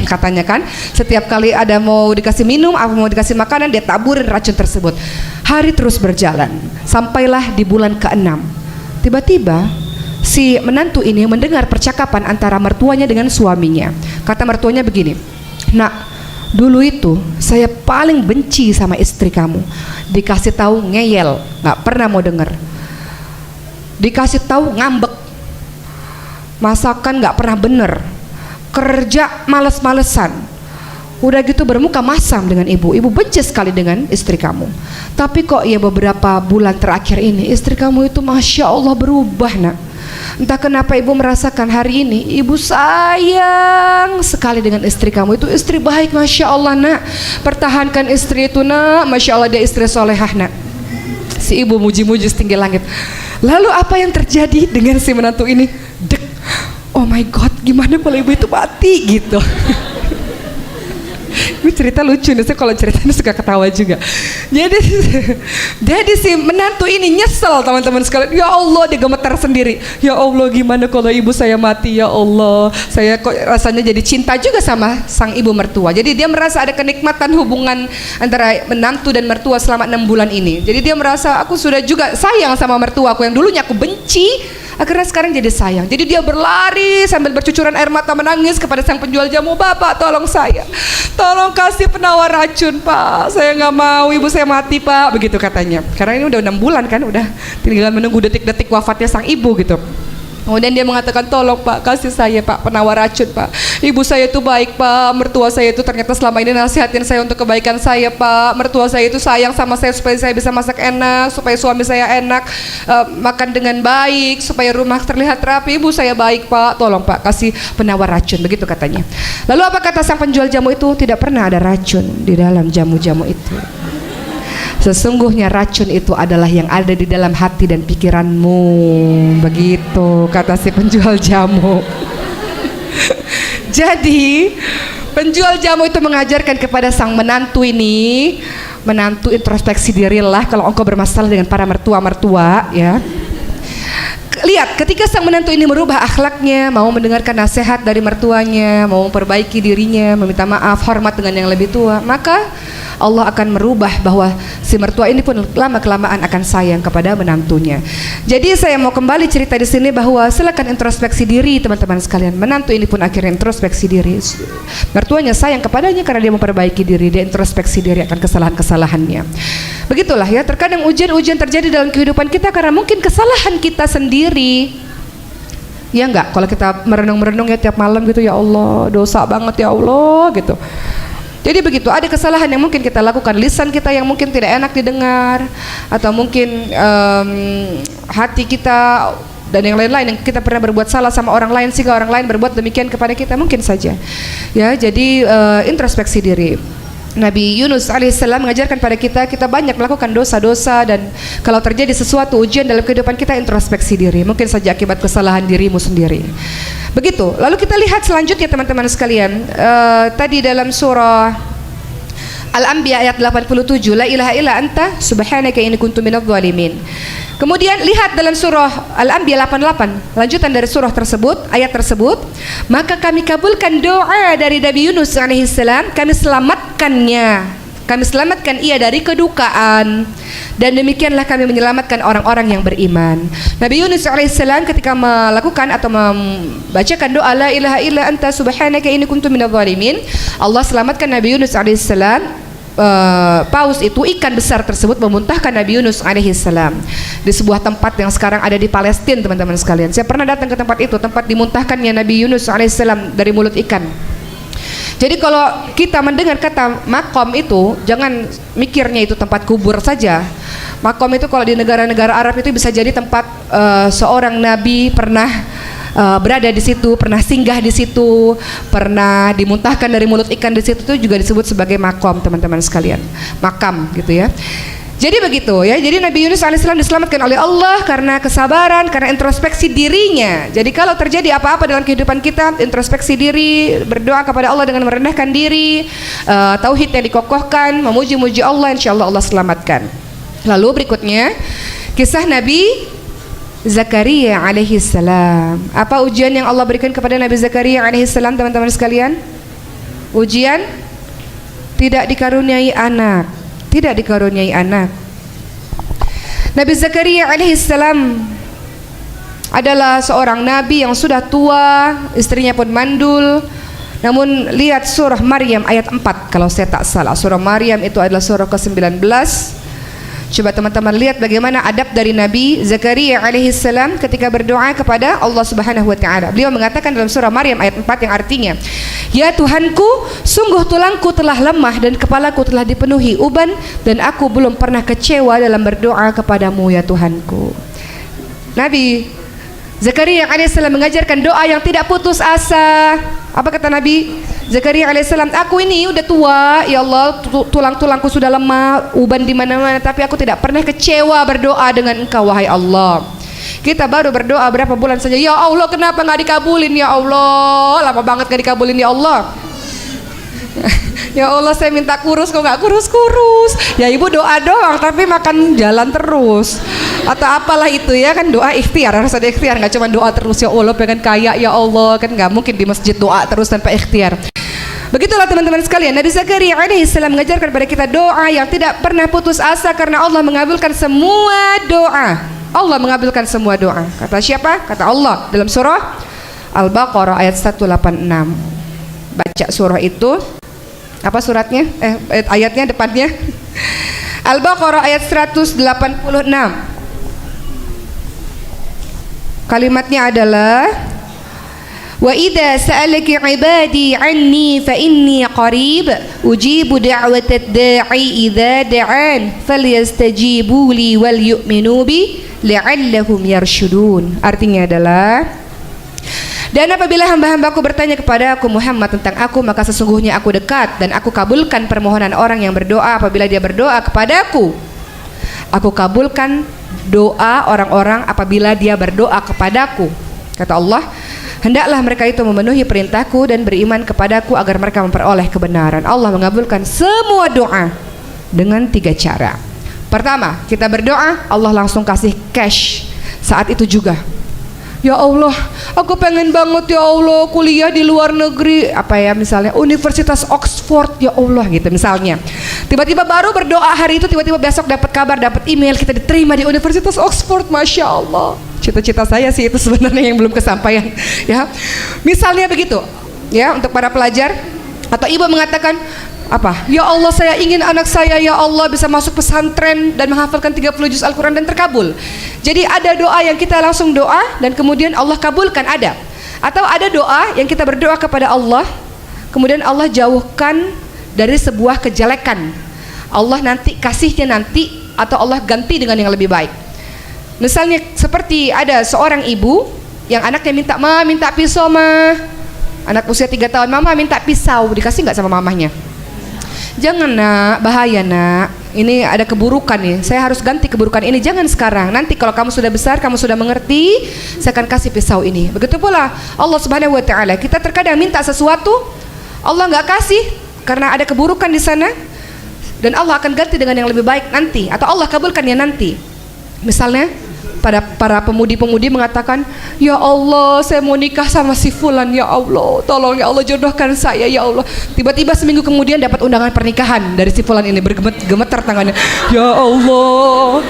Katanya kan, setiap kali ada mau dikasih minum, apa mau dikasih makanan, dia taburin racun tersebut. Hari terus berjalan, sampailah di bulan ke-6. Tiba-tiba si menantu ini mendengar percakapan antara mertuanya dengan suaminya. Kata mertuanya begini, "Nak, dulu itu saya paling benci sama istri kamu. Dikasih tahu ngeyel, nggak pernah mau denger. Dikasih tahu ngambek, masakan nggak pernah bener, kerja males-malesan. Udah gitu bermuka masam dengan ibu. Ibu benci sekali dengan istri kamu. Tapi kok ya beberapa bulan terakhir ini istri kamu itu masya Allah berubah nak. Entah kenapa ibu merasakan hari ini ibu sayang sekali dengan istri kamu. Itu istri baik masya Allah nak. Pertahankan istri itu nak, masya Allah dia istri solehah nak." Si ibu muji-muji setinggi langit. Lalu apa yang terjadi dengan si menantu ini? Dek, oh my god, gimana kalau ibu itu mati gitu. Ini cerita lucu nih, saya kalau ceritanya suka ketawa juga. Jadi si menantu ini nyesel teman-teman sekalian. Ya Allah, dia gemetar sendiri. Ya Allah, gimana kalau ibu saya mati ya Allah. Saya kok rasanya jadi cinta juga sama sang ibu mertua. Jadi dia merasa ada kenikmatan hubungan antara menantu dan mertua selama 6 bulan ini. Jadi dia merasa aku sudah juga sayang sama mertua aku yang dulunya aku benci. Akhirnya sekarang jadi sayang. Jadi dia berlari sambil bercucuran air mata menangis kepada sang penjual jamu. "Bapak, tolong saya, tolong kasih penawar racun pak. Saya nggak mau ibu saya mati pak." Begitu katanya. Karena ini udah 6 bulan kan, udah tinggal menunggu detik-detik wafatnya sang ibu gitu. Kemudian dia mengatakan, "Tolong pak, kasih saya pak penawar racun pak. Ibu saya itu baik pak, mertua saya itu ternyata selama ini nasihatin saya untuk kebaikan saya pak. Mertua saya itu sayang sama saya supaya saya bisa masak enak, supaya suami saya enak, makan dengan baik, supaya rumah terlihat rapi. Ibu saya baik pak, tolong pak kasih penawar racun." Begitu katanya. Lalu apa kata sang penjual jamu itu? Tidak pernah ada racun di dalam jamu-jamu itu. Sesungguhnya racun itu adalah yang ada di dalam hati dan pikiranmu. Begitu kata si penjual jamu. Jadi penjual jamu itu mengajarkan kepada sang menantu ini, menantu introspeksi dirilah kalau engkau bermasalah dengan para mertua-mertua ya. Lihat, ketika sang menantu ini merubah akhlaknya, mau mendengarkan nasihat dari mertuanya, mau memperbaiki dirinya, meminta maaf, hormat dengan yang lebih tua, maka Allah akan merubah bahwa si mertua ini pun lama-kelamaan akan sayang kepada menantunya. Jadi saya mau kembali cerita di sini bahwa silakan introspeksi diri teman-teman sekalian. Menantu ini pun akhirnya introspeksi diri. Mertuanya sayang kepadanya karena dia memperbaiki diri, dia introspeksi diri akan kesalahan-kesalahannya. Begitulah ya, terkadang ujian-ujian terjadi dalam kehidupan kita karena mungkin kesalahan kita sendiri. Ya enggak, kalau kita merenung-merenung ya tiap malam gitu, ya Allah dosa banget ya Allah gitu. Jadi begitu, ada kesalahan yang mungkin kita lakukan, lisan kita yang mungkin tidak enak didengar, atau mungkin hati kita dan yang lain-lain yang kita pernah berbuat salah sama orang lain sehingga orang lain berbuat demikian kepada kita, mungkin saja. Ya, jadi introspeksi diri. Nabi Yunus alaihissalam mengajarkan pada kita banyak melakukan dosa-dosa, dan kalau terjadi sesuatu ujian dalam kehidupan kita, introspeksi diri, mungkin saja akibat kesalahan dirimu sendiri. Begitu. Lalu kita lihat selanjutnya teman-teman sekalian, tadi dalam surah Al-Anbiya ayat 87, la ilaha illa anta subhanaka inni kuntu minadh dhalimin. Kemudian lihat dalam surah Al-Anbiya 88, lanjutan dari surah tersebut, ayat tersebut, maka kami kabulkan doa dari Nabi Yunus alaihissalam, kami selamatkan ia dari kedukaan, dan demikianlah kami menyelamatkan orang-orang yang beriman. Nabi Yunus alaihissalam ketika melakukan atau membacakan doa la ilaha illa anta subhanaka inni kuntu minadh dhalimin, Allah selamatkan Nabi Yunus alaihissalam. Paus itu, ikan besar tersebut memuntahkan Nabi Yunus alaihissalam di sebuah tempat yang sekarang ada di Palestina teman-teman sekalian. Saya pernah datang ke tempat itu, tempat dimuntahkannya Nabi Yunus alaihissalam dari mulut ikan. Jadi kalau kita mendengar kata makom itu, jangan mikirnya itu tempat kubur saja. Makom itu kalau di negara-negara Arab itu bisa jadi tempat seorang nabi pernah berada di situ, pernah singgah di situ, pernah dimuntahkan dari mulut ikan di situ, itu juga disebut sebagai makom teman-teman sekalian, makam gitu ya. Jadi begitu ya. Jadi Nabi Yunus alaihissalam diselamatkan oleh Allah karena kesabaran, karena introspeksi dirinya. Jadi kalau terjadi apa-apa dalam kehidupan kita, introspeksi diri, berdoa kepada Allah dengan merendahkan diri, tauhid yang dikokohkan, memuji-muji Allah, insya Allah Allah selamatkan. Lalu berikutnya kisah Nabi Zakaria alaihissalam. Apa ujian yang Allah berikan kepada Nabi Zakaria alaihissalam, teman-teman sekalian? Ujian tidak dikaruniai anak. Tidak dikaruniai anak. Nabi Zakaria alaihissalam adalah seorang nabi yang sudah tua, istrinya pun mandul. Namun lihat surah Maryam ayat 4 kalau saya tak salah. Surah Maryam itu adalah surah ke-19. Coba teman-teman lihat bagaimana adab dari Nabi Zakaria alaihissalam ketika berdoa kepada Allah Subhanahu wa taala. Beliau mengatakan dalam surah Maryam ayat 4 yang artinya, "Ya Tuhanku, sungguh tulangku telah lemah dan kepalaku telah dipenuhi uban dan aku belum pernah kecewa dalam berdoa kepadamu ya Tuhanku." Nabi Zakaria alaihissalam mengajarkan doa yang tidak putus asa. Apa kata Nabi Zakaria alaihissalam? Aku ini udah tua, ya Allah, tulang-tulangku sudah lemah, uban di mana-mana, tapi aku tidak pernah kecewa berdoa dengan Engkau wahai Allah. Kita baru berdoa berapa bulan saja, ya Allah kenapa nggak dikabulin ya Allah, lama banget nggak dikabulin ya Allah. Ya Allah saya minta kurus kok nggak kurus-kurus. Ya ibu doa doang tapi makan jalan terus atau apalah itu ya kan, doa ikhtiar, harus ada ikhtiar, nggak cuma doa terus ya Allah pengen kaya ya Allah, kan nggak mungkin di masjid doa terus tanpa ikhtiar. Begitulah teman-teman sekalian, Nabi Zakaria alaihissalam mengajarkan kepada kita doa yang tidak pernah putus asa karena Allah mengabulkan semua doa. Allah mengabulkan semua doa. Kata siapa? Kata Allah dalam surah Al-Baqarah ayat 186. Baca surah itu. Apa suratnya? Ayatnya depannya. Al-Baqarah ayat 186. Kalimatnya adalah wa idza sa'alaka 'ibadi 'anni fa inni qarib ujibu da'watad da'i idza da'an falyastajibu li wal yu'minu bi la'allahum yarshudun. Artinya adalah, dan apabila hamba-hambaku bertanya kepada aku Muhammad tentang aku, maka sesungguhnya aku dekat dan aku kabulkan permohonan orang yang berdoa apabila dia berdoa kepadaku. Aku kabulkan doa orang-orang apabila dia berdoa kepadaku. Kata Allah, hendaklah mereka itu memenuhi perintahku dan beriman kepadaku agar mereka memperoleh kebenaran. Allah mengabulkan semua doa dengan 3 cara. Pertama, kita berdoa, Allah langsung kasih cash saat itu juga. Ya Allah, aku pengen banget ya Allah kuliah di luar negeri, apa ya misalnya Universitas Oxford ya Allah gitu misalnya. Tiba-tiba baru berdoa hari itu, tiba-tiba besok dapat kabar, dapat email kita diterima di Universitas Oxford, masya Allah. Cita-cita saya sih itu sebenarnya yang belum kesampaian. Ya, misalnya begitu. Ya, untuk para pelajar atau ibu mengatakan apa? Ya Allah, saya ingin anak saya ya Allah bisa masuk pesantren dan menghafalkan 30 juz Al-Quran dan terkabul. Jadi ada doa yang kita langsung doa dan kemudian Allah kabulkan, ada. Atau ada doa yang kita berdoa kepada Allah, kemudian Allah jauhkan dari sebuah kejelekan. Allah nanti kasihnya nanti, atau Allah ganti dengan yang lebih baik. Misalnya seperti ada seorang ibu yang anaknya minta pisau mah. Anak usia 3 tahun, mama minta pisau, dikasih nggak sama mamahnya? Jangan nak, bahaya nak, ini ada keburukan nih, saya harus ganti keburukan ini, jangan sekarang, nanti kalau kamu sudah besar, kamu sudah mengerti, saya akan kasih pisau ini. Begitu pula Allah Subhanahu wa taala, kita terkadang minta sesuatu, Allah nggak kasih karena ada keburukan di sana, dan Allah akan ganti dengan yang lebih baik nanti, atau Allah kabulkannya nanti. Misalnya para pemudi-pemudi mengatakan, ya Allah saya mau nikah sama si fulan, ya Allah tolong ya Allah jodohkan saya ya Allah. Tiba-tiba seminggu kemudian dapat undangan pernikahan dari si fulan ini, bergemetar tangannya, ya Allah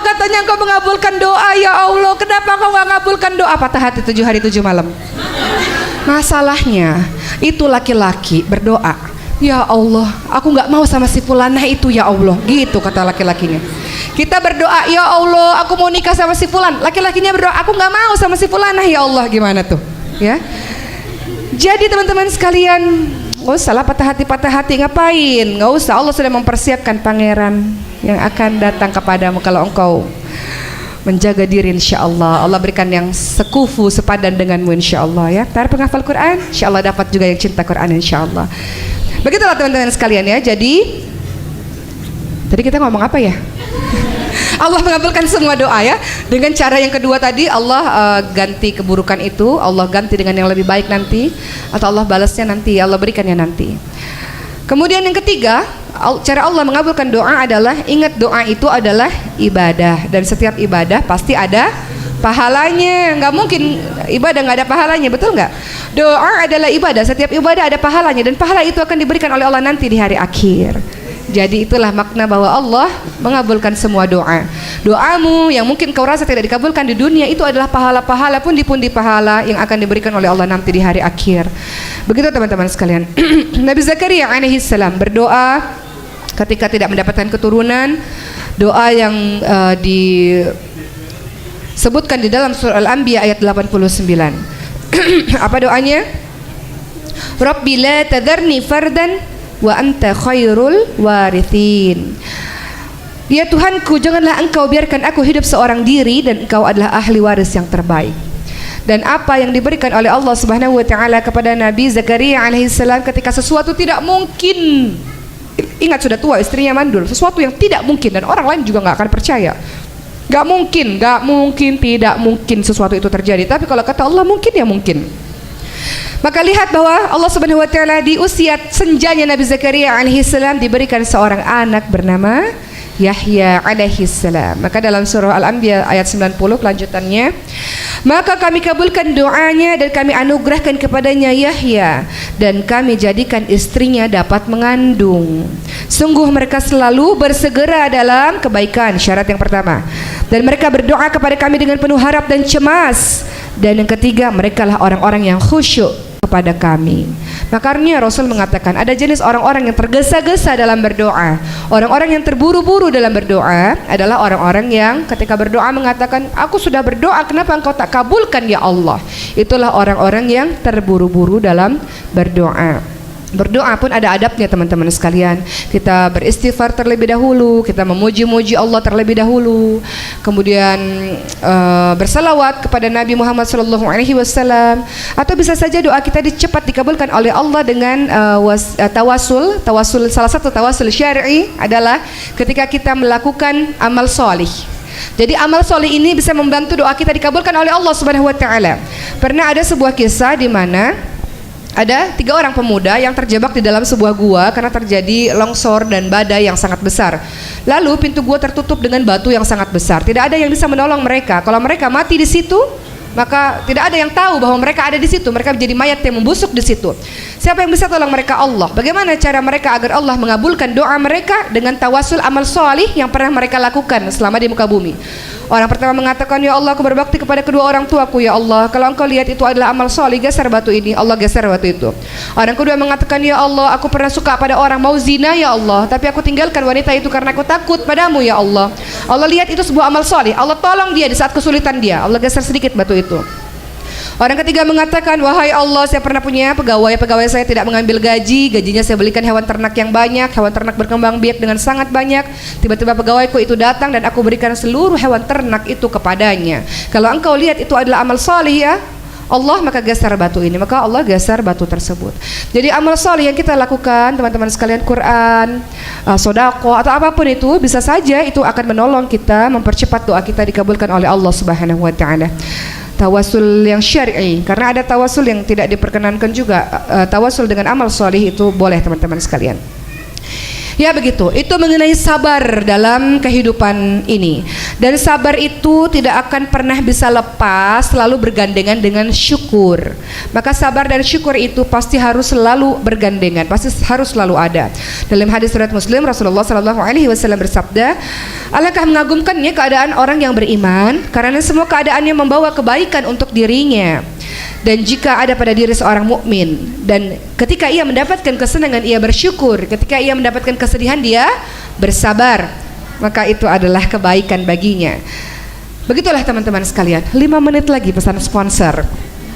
katanya engkau mengabulkan doa ya Allah, kenapa engkau nggak ngabulkan doa? Patah hati 7 hari 7 malam. Masalahnya itu laki-laki berdoa, ya Allah aku nggak mau sama si fulanah itu ya Allah, gitu kata laki-lakinya. Kita berdoa, ya Allah aku mau nikah sama si fulan, laki-lakinya berdoa, aku nggak mau sama si fulanah ya Allah, gimana tuh ya? Jadi teman-teman sekalian, nggak usah lah patah hati ngapain, nggak usah. Allah sudah mempersiapkan pangeran yang akan datang kepadamu kalau engkau menjaga diri, insya Allah. Allah berikan yang sekufu sepadan denganmu, insya Allah ya. Para penghafal Quran, insya Allah dapat juga yang cinta Quran, insya Allah. Begitulah teman-teman sekalian ya. Jadi Tadi kita ngomong apa ya? Allah mengabulkan semua doa ya. Dengan cara yang kedua tadi, Allah ganti keburukan itu, Allah ganti dengan yang lebih baik nanti, atau Allah balasnya nanti, Allah berikannya nanti. Kemudian yang ketiga, cara Allah mengabulkan doa adalah, ingat doa itu adalah ibadah, dan setiap ibadah pasti ada pahalanya. Nggak mungkin ibadah nggak ada pahalanya, betul nggak? Doa adalah ibadah, setiap ibadah ada pahalanya, dan pahala itu akan diberikan oleh Allah nanti di hari akhir. Jadi itulah makna bahwa Allah mengabulkan semua doa. Doamu yang mungkin kau rasa tidak dikabulkan di dunia, itu adalah pahala-pahala pundi-pundi pahala yang akan diberikan oleh Allah nanti di hari akhir. Begitu teman-teman sekalian. Nabi Zakaria alaihissalam berdoa ketika tidak mendapatkan keturunan. Doa yang disebutkan di dalam surah Al-Anbiya ayat 89. Apa doanya? Rabbi la tadharni fardan wa anta khairul warithin. Ya Tuhanku, janganlah engkau biarkan aku hidup seorang diri, dan engkau adalah ahli waris yang terbaik. Dan apa yang diberikan oleh Allah Subhanahu wa taala kepada Nabi Zakaria alaihissalam ketika sesuatu tidak mungkin. Ingat, sudah tua, istrinya mandul, sesuatu yang tidak mungkin, dan orang lain juga nggak akan percaya. Nggak mungkin, tidak mungkin sesuatu itu terjadi. Tapi kalau kata Allah mungkin, ya mungkin. Maka lihat bahwa Allah Subhanahu wa taala di usia senjanya Nabi Zakaria alaihissalam diberikan seorang anak bernama Yahya alaihissalam. Maka dalam surah Al-Anbiya ayat 90 kelanjutannya, maka kami kabulkan doanya dan kami anugerahkan kepadanya Yahya, dan kami jadikan istrinya dapat mengandung. Sungguh mereka selalu bersegera dalam kebaikan, syarat yang pertama, dan mereka berdoa kepada kami dengan penuh harap dan cemas. Dan yang ketiga, mereka lah orang-orang yang khusyuk kepada kami. Makanya Rasul mengatakan ada jenis orang-orang yang tergesa-gesa dalam berdoa. Orang-orang yang terburu-buru dalam berdoa adalah orang-orang yang ketika berdoa mengatakan, aku sudah berdoa, kenapa engkau tak kabulkan ya Allah? Itulah orang-orang yang terburu-buru dalam berdoa. Berdoa pun ada adabnya teman-teman sekalian. Kita beristighfar terlebih dahulu, kita memuji-muji Allah terlebih dahulu, kemudian bersalawat kepada Nabi Muhammad SAW, atau bisa saja doa kita cepat dikabulkan oleh Allah dengan tawasul. Salah satu tawasul syar'i adalah ketika kita melakukan amal solih. Jadi amal soleh ini bisa membantu doa kita dikabulkan oleh Allah Subhanahu wa taala. Pernah ada sebuah kisah di mana ada 3 orang pemuda yang terjebak di dalam sebuah gua karena terjadi longsor dan badai yang sangat besar. Lalu pintu gua tertutup dengan batu yang sangat besar. Tidak ada yang bisa menolong mereka. Kalau mereka mati di situ, maka tidak ada yang tahu bahwa mereka ada di situ. Mereka menjadi mayat yang membusuk di situ. Siapa yang bisa tolong mereka? Allah. Bagaimana cara mereka agar Allah mengabulkan doa mereka? Dengan tawasul amal solih yang pernah mereka lakukan selama di muka bumi. Orang pertama mengatakan, ya Allah, aku berbakti kepada kedua orang tuaku, ya Allah. Kalau engkau lihat itu adalah amal solih, geser batu ini. Allah geser batu itu. Orang kedua mengatakan, ya Allah, aku pernah suka pada orang mau zina, ya Allah, tapi aku tinggalkan wanita itu karena aku takut padamu, ya Allah. Allah lihat itu sebuah amal solih. Allah tolong dia di saat kesulitan dia. Allah geser sedikit batu itu. Orang ketiga mengatakan, wahai Allah, saya pernah punya pegawai saya tidak mengambil gajinya saya belikan hewan ternak yang banyak, hewan ternak berkembang biak dengan sangat banyak. Tiba-tiba pegawaiku itu datang dan aku berikan seluruh hewan ternak itu kepadanya. Kalau engkau lihat itu adalah amal soleh ya Allah, maka geser batu ini. Maka Allah geser batu tersebut. Jadi amal soleh yang kita lakukan, teman-teman sekalian, Quran, sodako atau apapun itu, bisa saja itu akan menolong kita mempercepat doa kita dikabulkan oleh Allah Subhanahu wa taala. Tawasul yang syar'i, karena ada tawasul yang tidak diperkenankan juga. Tawasul dengan amal soleh itu boleh teman-teman sekalian. Ya begitu, itu mengenai sabar dalam kehidupan ini. Dan sabar itu tidak akan pernah bisa lepas, selalu bergandengan dengan syukur. Maka sabar dan syukur itu pasti harus selalu bergandengan, pasti harus selalu ada. Dalam hadis riwayat Muslim, Rasulullah SAW bersabda, alangkah mengagumkannya keadaan orang yang beriman, karena semua keadaannya membawa kebaikan untuk dirinya. Dan jika ada pada diri seorang mukmin, dan ketika ia mendapatkan kesenangan ia bersyukur, ketika ia mendapatkan kesedihan dia bersabar, maka itu adalah kebaikan baginya. Begitulah teman-teman sekalian. 5 menit lagi pesan sponsor.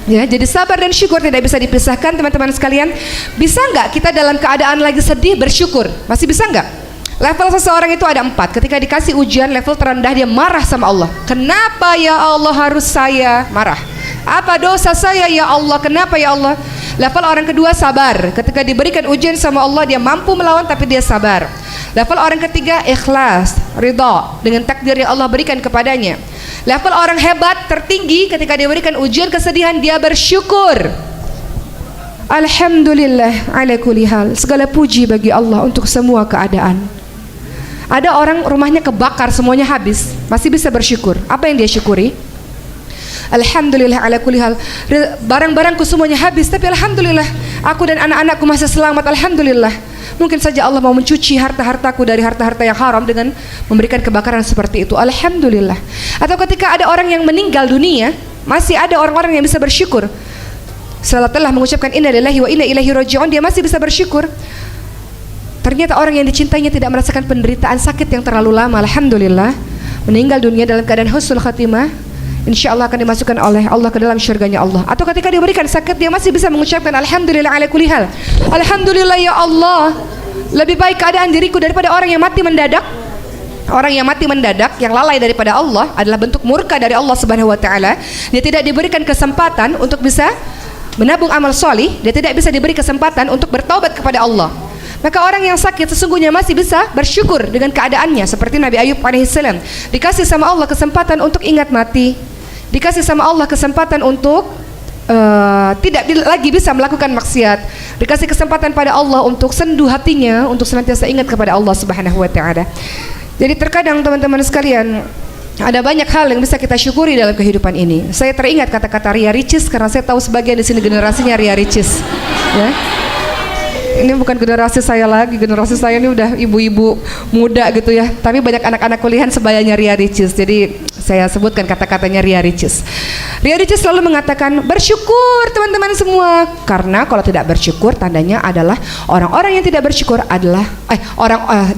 Ya, jadi sabar dan syukur tidak bisa dipisahkan teman-teman sekalian. Bisa nggak kita dalam keadaan lagi sedih bersyukur? Masih bisa nggak? Level seseorang itu ada 4. Ketika dikasih ujian, level terendah dia marah sama Allah. Kenapa ya Allah harus saya marah? Apa dosa saya ya Allah? Kenapa ya Allah? Level orang kedua sabar. Ketika diberikan ujian sama Allah dia mampu melawan tapi dia sabar. Level orang ketiga ikhlas, ridha dengan takdir yang Allah berikan kepadanya. Level orang hebat tertinggi ketika diberikan ujian kesedihan dia bersyukur. Alhamdulillah ala kulli hal. Segala puji bagi Allah untuk semua keadaan. Ada orang rumahnya kebakar semuanya habis, masih bisa bersyukur. Apa yang dia syukuri? Alhamdulillah ala kulli hal. Barang-barangku semuanya habis, tapi alhamdulillah aku dan anak-anakku masih selamat. Alhamdulillah. Mungkin saja Allah mau mencuci harta-hartaku dari harta-harta yang haram dengan memberikan kebakaran seperti itu. Alhamdulillah. Atau ketika ada orang yang meninggal dunia, masih ada orang-orang yang bisa bersyukur. Setelah mengucapkan inna lillahi wa inna ilaihi raji'un, dia masih bisa bersyukur. Ternyata orang yang dicintainya tidak merasakan penderitaan sakit yang terlalu lama. Alhamdulillah. Meninggal dunia dalam keadaan husnul khatimah, insya Allah akan dimasukkan oleh Allah ke dalam syurganya Allah. Atau ketika diberikan sakit dia masih bisa mengucapkan alhamdulillah ala kulli hal. Alhamdulillah ya Allah, lebih baik keadaan diriku daripada orang yang mati mendadak. Orang yang mati mendadak, yang lalai daripada Allah adalah bentuk murka dari Allah Subhanahu wa taala. Dia tidak diberikan kesempatan untuk bisa menabung amal solih, dia tidak bisa diberi kesempatan untuk bertaubat kepada Allah. Maka orang yang sakit sesungguhnya masih bisa bersyukur dengan keadaannya. Seperti Nabi Ayub alaihissalam, dikasih sama Allah kesempatan untuk ingat mati, dikasih sama Allah kesempatan untuk tidak lagi bisa melakukan maksiat, dikasih kesempatan pada Allah untuk senduh hatinya untuk senantiasa ingat kepada Allah Subhanahu wa taala. Jadi terkadang teman-teman sekalian, ada banyak hal yang bisa kita syukuri dalam kehidupan ini. Saya teringat kata-kata Ria Ricis karena saya tahu sebagian di sini generasinya Ria Ricis. Ya. Ini bukan generasi saya lagi, generasi saya ini udah ibu-ibu muda gitu ya. Tapi banyak anak-anak kuliahan sebayanya Ria Ricis. Jadi saya sebutkan kata-katanya Ria Ricis. Ria Ricis selalu mengatakan bersyukur teman-teman semua. Karena kalau tidak bersyukur tandanya adalah orang-orang yang tidak bersyukur adalah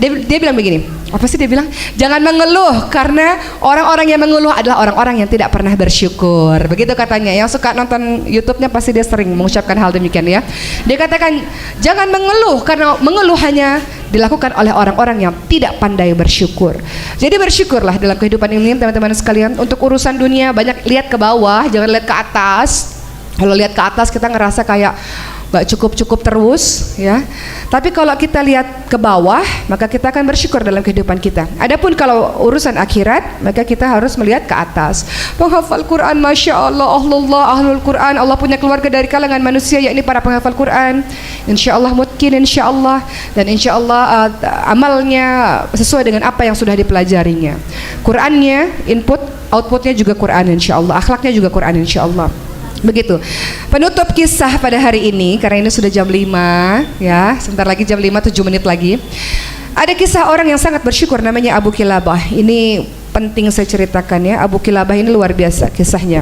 dia bilang begini. Apa sih dia bilang? Jangan mengeluh karena orang-orang yang mengeluh adalah orang-orang yang tidak pernah bersyukur. Begitu katanya. Yang suka nonton YouTube-nya pasti dia sering mengucapkan hal demikian ya. Dia katakan jangan mengeluh karena mengeluh hanya dilakukan oleh orang-orang yang tidak pandai bersyukur. Jadi bersyukurlah dalam kehidupan ini teman-teman sekalian. Untuk urusan dunia banyak lihat ke bawah, jangan lihat ke atas. Kalau lihat ke atas kita ngerasa kayak gak cukup-cukup terus ya. Tapi kalau kita lihat ke bawah, maka kita akan bersyukur dalam kehidupan kita. Adapun kalau urusan akhirat, maka kita harus melihat ke atas. Penghafal Quran, Masya Allah, ahlul Quran, Allah punya keluarga dari kalangan manusia, yakni para penghafal Quran. Insya Allah mungkin, insya Allah. Dan insya Allah amalnya sesuai dengan apa yang sudah dipelajarinya. Qurannya, input, outputnya juga Quran insya Allah. Akhlaknya juga Quran insya Allah. Begitu. Penutup kisah pada hari ini, karena ini sudah jam 5 ya, sebentar lagi jam 5, 7 menit lagi. Ada kisah orang yang sangat bersyukur namanya Abu Kilabah. Ini penting saya ceritakan ya. Abu Kilabah ini luar biasa kisahnya.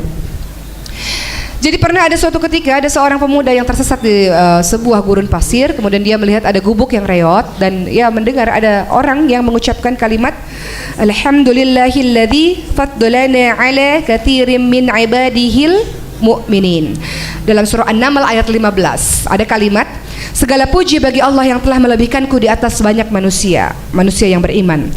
Jadi pernah ada suatu ketika ada seorang pemuda yang tersesat di sebuah gurun pasir. Kemudian dia melihat ada gubuk yang reot dan ia mendengar ada orang yang mengucapkan kalimat Alhamdulillahilladzi faddalana ala katsirin min ibadihil mu'minin. Dalam surah An-Naml ayat 15 ada kalimat, segala puji bagi Allah yang telah melebihkanku di atas banyak manusia yang beriman.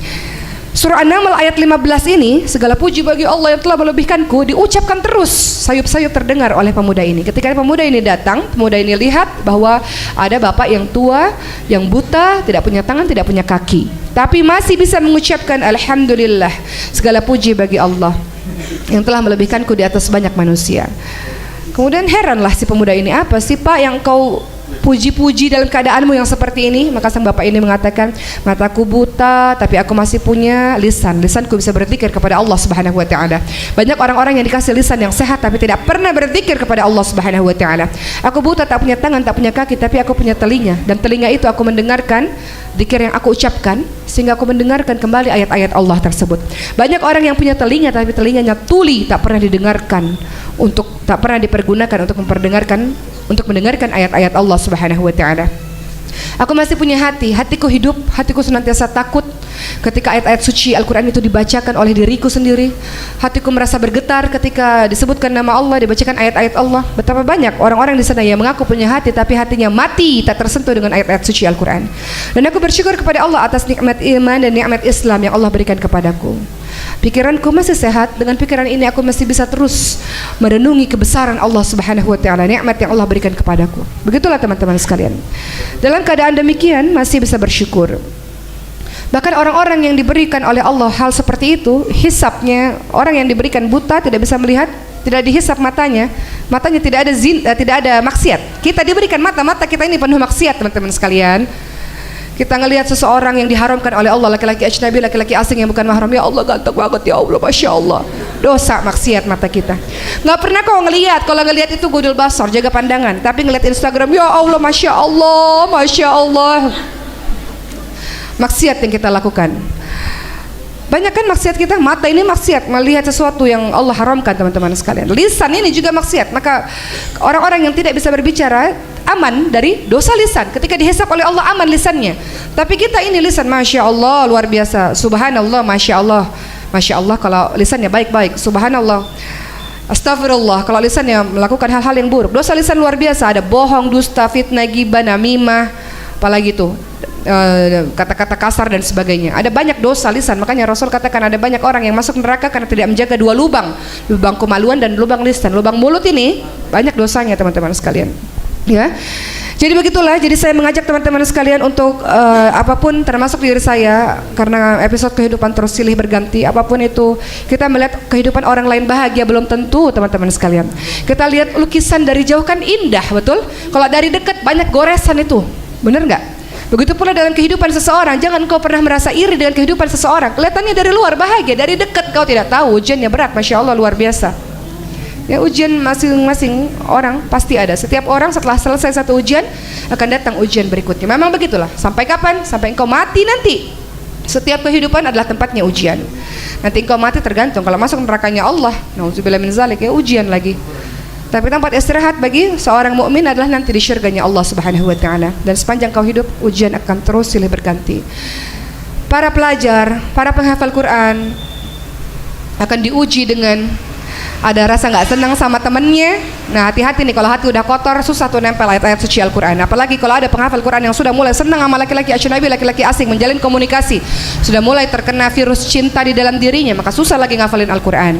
Surah An-Naml ayat 15 ini, segala puji bagi Allah yang telah melebihkanku, diucapkan terus, sayup-sayup terdengar oleh pemuda ini. Ketika pemuda ini datang, pemuda ini lihat bahwa ada bapak yang tua, yang buta, tidak punya tangan, tidak punya kaki, tapi masih bisa mengucapkan Alhamdulillah, segala puji bagi Allah yang telah melebihkanku di atas banyak manusia. Kemudian heranlah si pemuda ini, apa sih Pak yang kau puji-puji dalam keadaanmu yang seperti ini? Maka sang bapak ini mengatakan, mataku buta tapi aku masih punya lisanku bisa berzikir kepada Allah Subhanahu wa taala. Banyak orang-orang yang dikasih lisan yang sehat tapi tidak pernah berzikir kepada Allah Subhanahu wa taala. Aku buta, tak punya tangan, tak punya kaki, tapi aku punya telinga, dan telinga itu aku mendengarkan zikir yang aku ucapkan sehingga aku mendengarkan kembali ayat-ayat Allah tersebut. Banyak orang yang punya telinga tapi telinganya tuli, tak pernah didengarkan, tak pernah dipergunakan untuk mendengarkan ayat-ayat Allah Subhanahu wa taala. Aku masih punya hati, hatiku hidup, hatiku senantiasa takut ketika ayat-ayat suci Al-Quran itu dibacakan oleh diriku sendiri. Hatiku merasa bergetar ketika disebutkan nama Allah, dibacakan ayat-ayat Allah. Betapa banyak orang-orang di sana yang mengaku punya hati, tapi hatinya mati, tak tersentuh dengan ayat-ayat suci Al-Quran. Dan aku bersyukur kepada Allah atas nikmat iman dan nikmat Islam yang Allah berikan kepadaku. Pikiranku masih sehat. Dengan pikiran ini aku masih bisa terus merenungi kebesaran Allah Subhanahu wa taala, nikmat yang Allah berikan kepadaku. Begitulah teman-teman sekalian. Dalam keadaan demikian masih bisa bersyukur. Bahkan orang-orang yang diberikan oleh Allah hal seperti itu, hisapnya, orang yang diberikan buta tidak bisa melihat, tidak dihisap matanya tidak ada tidak ada maksiat. Kita diberikan mata kita ini penuh maksiat teman-teman sekalian. Kita ngelihat seseorang yang diharamkan oleh Allah, laki-laki ajnabi, laki-laki asing yang bukan mahram, ya Allah ganteng banget ya Allah, masya Allah. Dosa maksiat mata kita. Nggak pernah kau ngelihat, kalau ngelihat itu gudul basar, jaga pandangan. Tapi ngelihat Instagram, ya Allah, masya Allah, masya Allah. Maksiat yang kita lakukan. Banyak kan maksiat kita, mata ini maksiat, melihat sesuatu yang Allah haramkan teman-teman sekalian. Lisan ini juga maksiat. Maka orang-orang yang tidak bisa berbicara aman dari dosa lisan. Ketika dihisap oleh Allah aman lisannya. Tapi kita ini lisan, masya Allah, luar biasa. Subhanallah, masya Allah. Masya Allah kalau lisannya baik-baik. Subhanallah. Astagfirullah kalau lisannya melakukan hal-hal yang buruk. Dosa lisan luar biasa. Ada bohong, dusta, fitnah, ghibah, namimah, apalagi itu kata-kata kasar dan sebagainya. Ada banyak dosa lisan. Makanya Rasul katakan ada banyak orang yang masuk neraka karena tidak menjaga dua lubang, lubang kemaluan dan lubang lisan. Lubang mulut ini banyak dosanya teman-teman sekalian. Ya, jadi begitulah. Jadi saya mengajak teman-teman sekalian untuk apapun, termasuk diri saya, karena episode kehidupan terus silih berganti. Apapun itu, kita melihat kehidupan orang lain bahagia belum tentu teman-teman sekalian. Kita lihat lukisan dari jauh kan indah, betul? Kalau dari dekat banyak goresan itu, benar nggak? Begitu pula dalam kehidupan seseorang. Jangan kau pernah merasa iri dengan kehidupan seseorang. Kelihatannya dari luar bahagia, dari dekat kau tidak tahu ujiannya berat, masya Allah, luar biasa. Ya, ujian masing-masing orang pasti ada. Setiap orang setelah selesai satu ujian akan datang ujian berikutnya. Memang begitulah. Sampai kapan? Sampai engkau mati nanti. Setiap kehidupan adalah tempatnya ujian. Nanti engkau mati tergantung. Kalau masuk nerakanya Allah, nauzubillah min zalik, ya ujian lagi. Tapi tempat istirahat bagi seorang mukmin adalah nanti di syurganya Allah Subhanahu wa taala. Dan sepanjang kau hidup, ujian akan terus silih berganti. Para pelajar, para penghafal Quran akan diuji dengan ada rasa nggak senang sama temennya. Nah, hati-hati nih, kalau hati udah kotor susah tuh nempel ayat-ayat suci Al-Quran. Apalagi kalau ada penghafal Quran yang sudah mulai senang sama laki-laki ajnabi, laki-laki asing, menjalin komunikasi, sudah mulai terkena virus cinta di dalam dirinya, maka susah lagi ngafalin Al-Quran.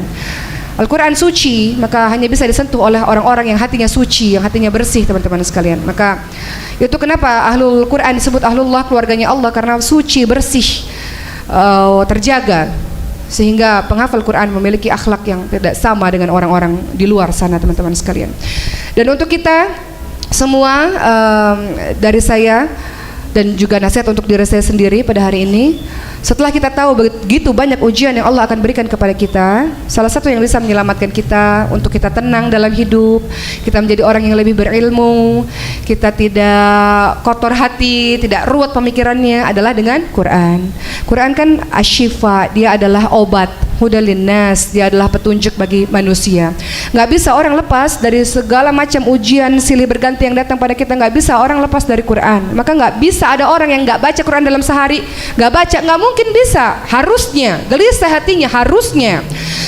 Al-Quran suci, maka hanya bisa disentuh oleh orang-orang yang hatinya suci, yang hatinya bersih teman-teman sekalian. Maka itu kenapa Ahlul Quran disebut Ahlullah, keluarganya Allah, karena suci, bersih, terjaga. Sehingga penghafal Quran memiliki akhlak yang tidak sama dengan orang-orang di luar sana teman-teman sekalian. Dan untuk kita semua, dari saya dan juga nasihat untuk diri saya sendiri pada hari ini, setelah kita tahu begitu banyak ujian yang Allah akan berikan kepada kita, salah satu yang bisa menyelamatkan kita untuk kita tenang dalam hidup, kita menjadi orang yang lebih berilmu, kita tidak kotor hati, tidak ruwet pemikirannya, adalah dengan Quran. Quran kan asyifa, dia adalah obat, hudalin nas, dia adalah petunjuk bagi manusia. Nggak bisa orang lepas dari segala macam ujian silih berganti yang datang pada kita. Nggak bisa orang lepas dari Quran. Maka nggak bisa ada orang yang nggak baca Quran dalam sehari, nggak baca, nggak mungkin bisa. Harusnya gelisah hatinya, harusnya.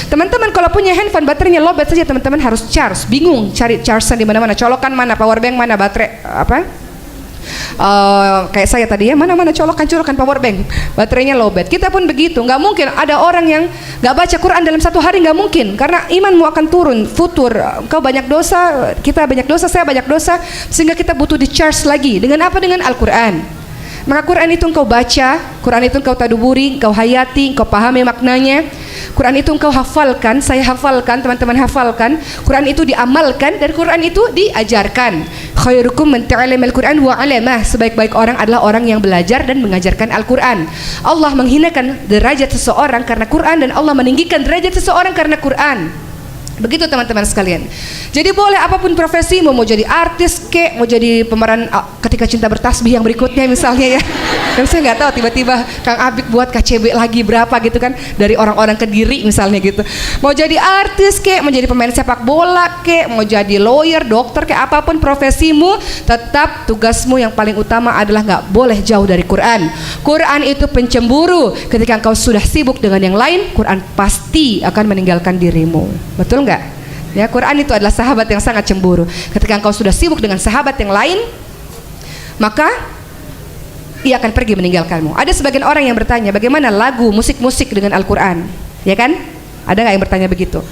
Teman-teman kalau punya handphone baterainya lowbat saja, teman-teman harus charge. Bingung cari chargean di mana-mana, colokan mana, power bank mana, baterai apa? Kayak saya tadi ya, mana-mana colokan power bank, baterainya lowbat. Kita pun begitu. Nggak mungkin ada orang yang nggak baca Quran dalam satu hari, nggak mungkin, karena imanmu akan turun, futur. Kau banyak dosa, kita banyak dosa, saya banyak dosa, sehingga kita butuh di charge lagi. Dengan apa? Dengan Al-Quran. Maka Quran itu engkau baca, Quran itu engkau taduburi, engkau hayati, engkau pahami maknanya. Quran itu engkau hafalkan, saya hafalkan, teman-teman hafalkan. Quran itu diamalkan, dan Quran itu diajarkan. Khairukum man ta'allama al-Quran wa 'allamah. Sebaik-baik orang adalah orang yang belajar dan mengajarkan Al-Quran. Allah menghinakan derajat seseorang karena Quran, dan Allah meninggikan derajat seseorang karena Quran. Begitu teman-teman sekalian. Jadi boleh apapun profesi, mau jadi artis kek, mau jadi pemeran Ketika Cinta Bertasbih yang berikutnya misalnya ya. Dan saya nggak tahu tiba-tiba Kang Abik buat KCB lagi berapa gitu kan, dari orang-orang Kediri misalnya gitu. Mau jadi artis kek, mau jadi pemain sepak bola kek, mau jadi lawyer, dokter kek, apapun profesimu, tetap tugasmu yang paling utama adalah nggak boleh jauh dari Quran. Quran itu pencemburu. Ketika engkau sudah sibuk dengan yang lain, Quran pasti akan meninggalkan dirimu. Betul nggak? Ya, Quran itu adalah sahabat yang sangat cemburu. Ketika engkau sudah sibuk dengan sahabat yang lain, maka ia akan pergi meninggalkanmu. Ada sebagian orang yang bertanya, bagaimana lagu, musik-musik dengan Al-Quran? Ya kan? Ada nggak yang bertanya begitu?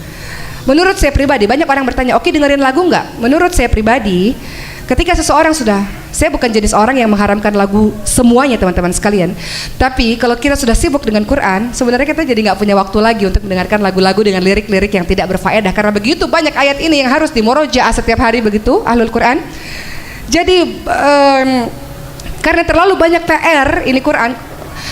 Menurut saya pribadi, banyak orang bertanya, oke dengerin lagu nggak? Menurut saya pribadi, ketika seseorang sudah, saya bukan jenis orang yang mengharamkan lagu semuanya teman-teman sekalian. Tapi kalau kita sudah sibuk dengan Quran, sebenarnya kita jadi nggak punya waktu lagi untuk mendengarkan lagu-lagu dengan lirik-lirik yang tidak berfaedah. Karena begitu banyak ayat ini yang harus dimorojaah setiap hari begitu, ahlul Quran. Jadi karena terlalu banyak PR ini Quran,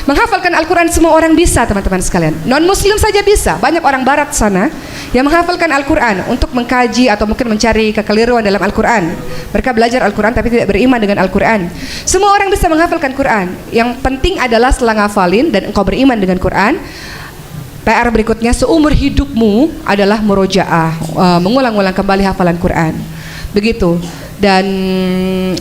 menghafalkan Al-Quran semua orang bisa teman-teman sekalian. Non-muslim saja bisa. Banyak orang barat sana yang menghafalkan Al-Quran untuk mengkaji atau mungkin mencari kekeliruan dalam Al-Quran. Mereka belajar Al-Quran tapi tidak beriman dengan Al-Quran. Semua orang bisa menghafalkan Quran. Yang penting adalah setelah ngafalin dan engkau beriman dengan Quran, PR berikutnya seumur hidupmu adalah murojaah, mengulang-ulang kembali hafalan Quran. Begitu. Dan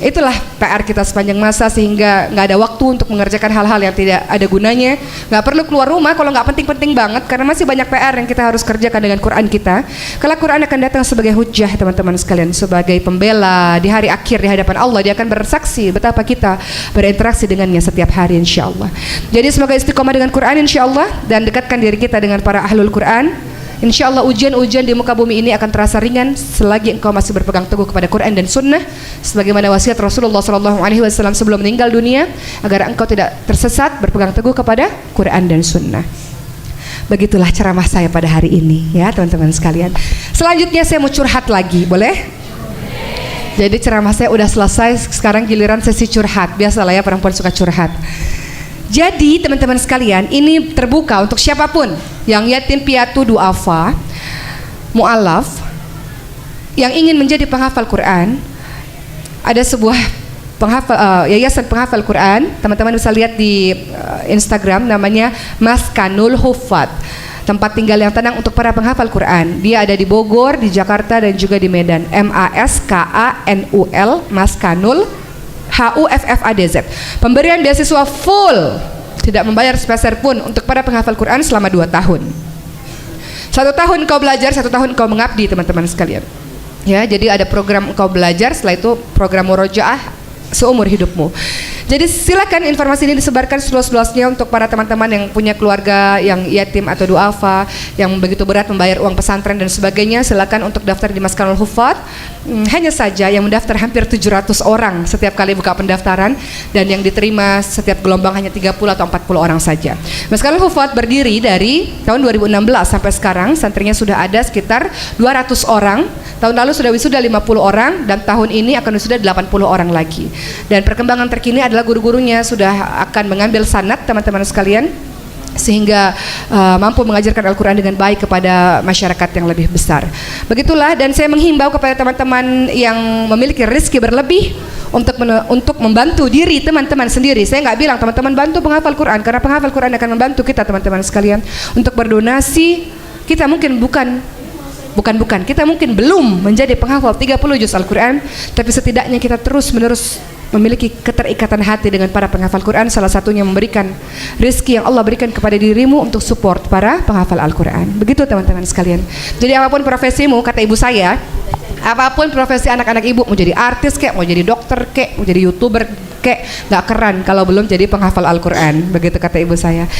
itulah PR kita sepanjang masa, sehingga nggak ada waktu untuk mengerjakan hal-hal yang tidak ada gunanya. Nggak perlu keluar rumah kalau nggak penting-penting banget, karena masih banyak PR yang kita harus kerjakan dengan Quran kita. Kalau Quran akan datang sebagai hujjah teman-teman sekalian, sebagai pembela di hari akhir di hadapan Allah. Dia akan bersaksi betapa kita berinteraksi dengannya setiap hari insya Allah. Jadi semoga istiqomah dengan Quran insya Allah, dan dekatkan diri kita dengan para ahlul Quran. Insya Allah ujian-ujian di muka bumi ini akan terasa ringan selagi engkau masih berpegang teguh kepada Quran dan Sunnah, sebagaimana wasiat Rasulullah SAW sebelum meninggal dunia, agar engkau tidak tersesat, berpegang teguh kepada Quran dan Sunnah. Begitulah ceramah saya pada hari ini ya teman-teman sekalian. Selanjutnya saya mau curhat lagi, boleh? Jadi ceramah saya udah selesai, sekarang giliran sesi curhat. Biasalah ya perempuan suka curhat. Jadi teman-teman sekalian, ini terbuka untuk siapapun yang yatim piatu duafa, mu'alaf, yang ingin menjadi penghafal Quran. Ada sebuah yayasan penghafal Quran, teman-teman bisa lihat di Instagram, namanya Maskanul Huffaz, tempat tinggal yang tenang untuk para penghafal Quran. Dia ada di Bogor, di Jakarta, dan juga di Medan. MASKANUL, Maskanul HUFFADZ. Pemberian beasiswa full, tidak membayar sepeser pun untuk para penghafal Quran selama 2 tahun. 1 tahun kau belajar, 1 tahun kau mengabdi teman-teman sekalian. Ya, jadi ada program kau belajar, setelah itu program murojaah seumur hidupmu. Jadi silakan informasi ini disebarkan seluas-luasnya untuk para teman-teman yang punya keluarga yang yatim atau duafa, yang begitu berat membayar uang pesantren dan sebagainya. Silakan untuk daftar di Maskanul Huffaz. Hanya saja yang mendaftar hampir 700 orang setiap kali buka pendaftaran, dan yang diterima setiap gelombang hanya 30 atau 40 orang saja. Maskanul Huffaz berdiri dari tahun 2016 sampai sekarang, santrinya sudah ada sekitar 200 orang. Tahun lalu sudah wisuda 50 orang, dan tahun ini akan wisuda 80 orang lagi. Dan perkembangan terkini adalah guru-gurunya sudah akan mengambil sanad teman-teman sekalian, sehingga mampu mengajarkan Al-Quran dengan baik kepada masyarakat yang lebih besar. Begitulah, dan saya menghimbau kepada teman-teman yang memiliki rezeki berlebih untuk membantu diri teman-teman sendiri. Saya nggak bilang teman-teman bantu penghafal Quran, karena penghafal Quran akan membantu kita teman-teman sekalian untuk berdonasi. Kita mungkin kita mungkin belum menjadi penghafal 30 juz Al-Quran, tapi setidaknya kita terus-menerus memiliki keterikatan hati dengan para penghafal Quran. Salah satunya memberikan rezeki yang Allah berikan kepada dirimu untuk support para penghafal Al-Quran. Begitu teman-teman sekalian. Jadi apapun profesimu, kata ibu saya, apapun profesi anak-anak ibu, mau jadi artis kek, mau jadi dokter kek, mau jadi YouTuber kek, gak keren kalau belum jadi penghafal Al-Quran. Begitu kata ibu saya.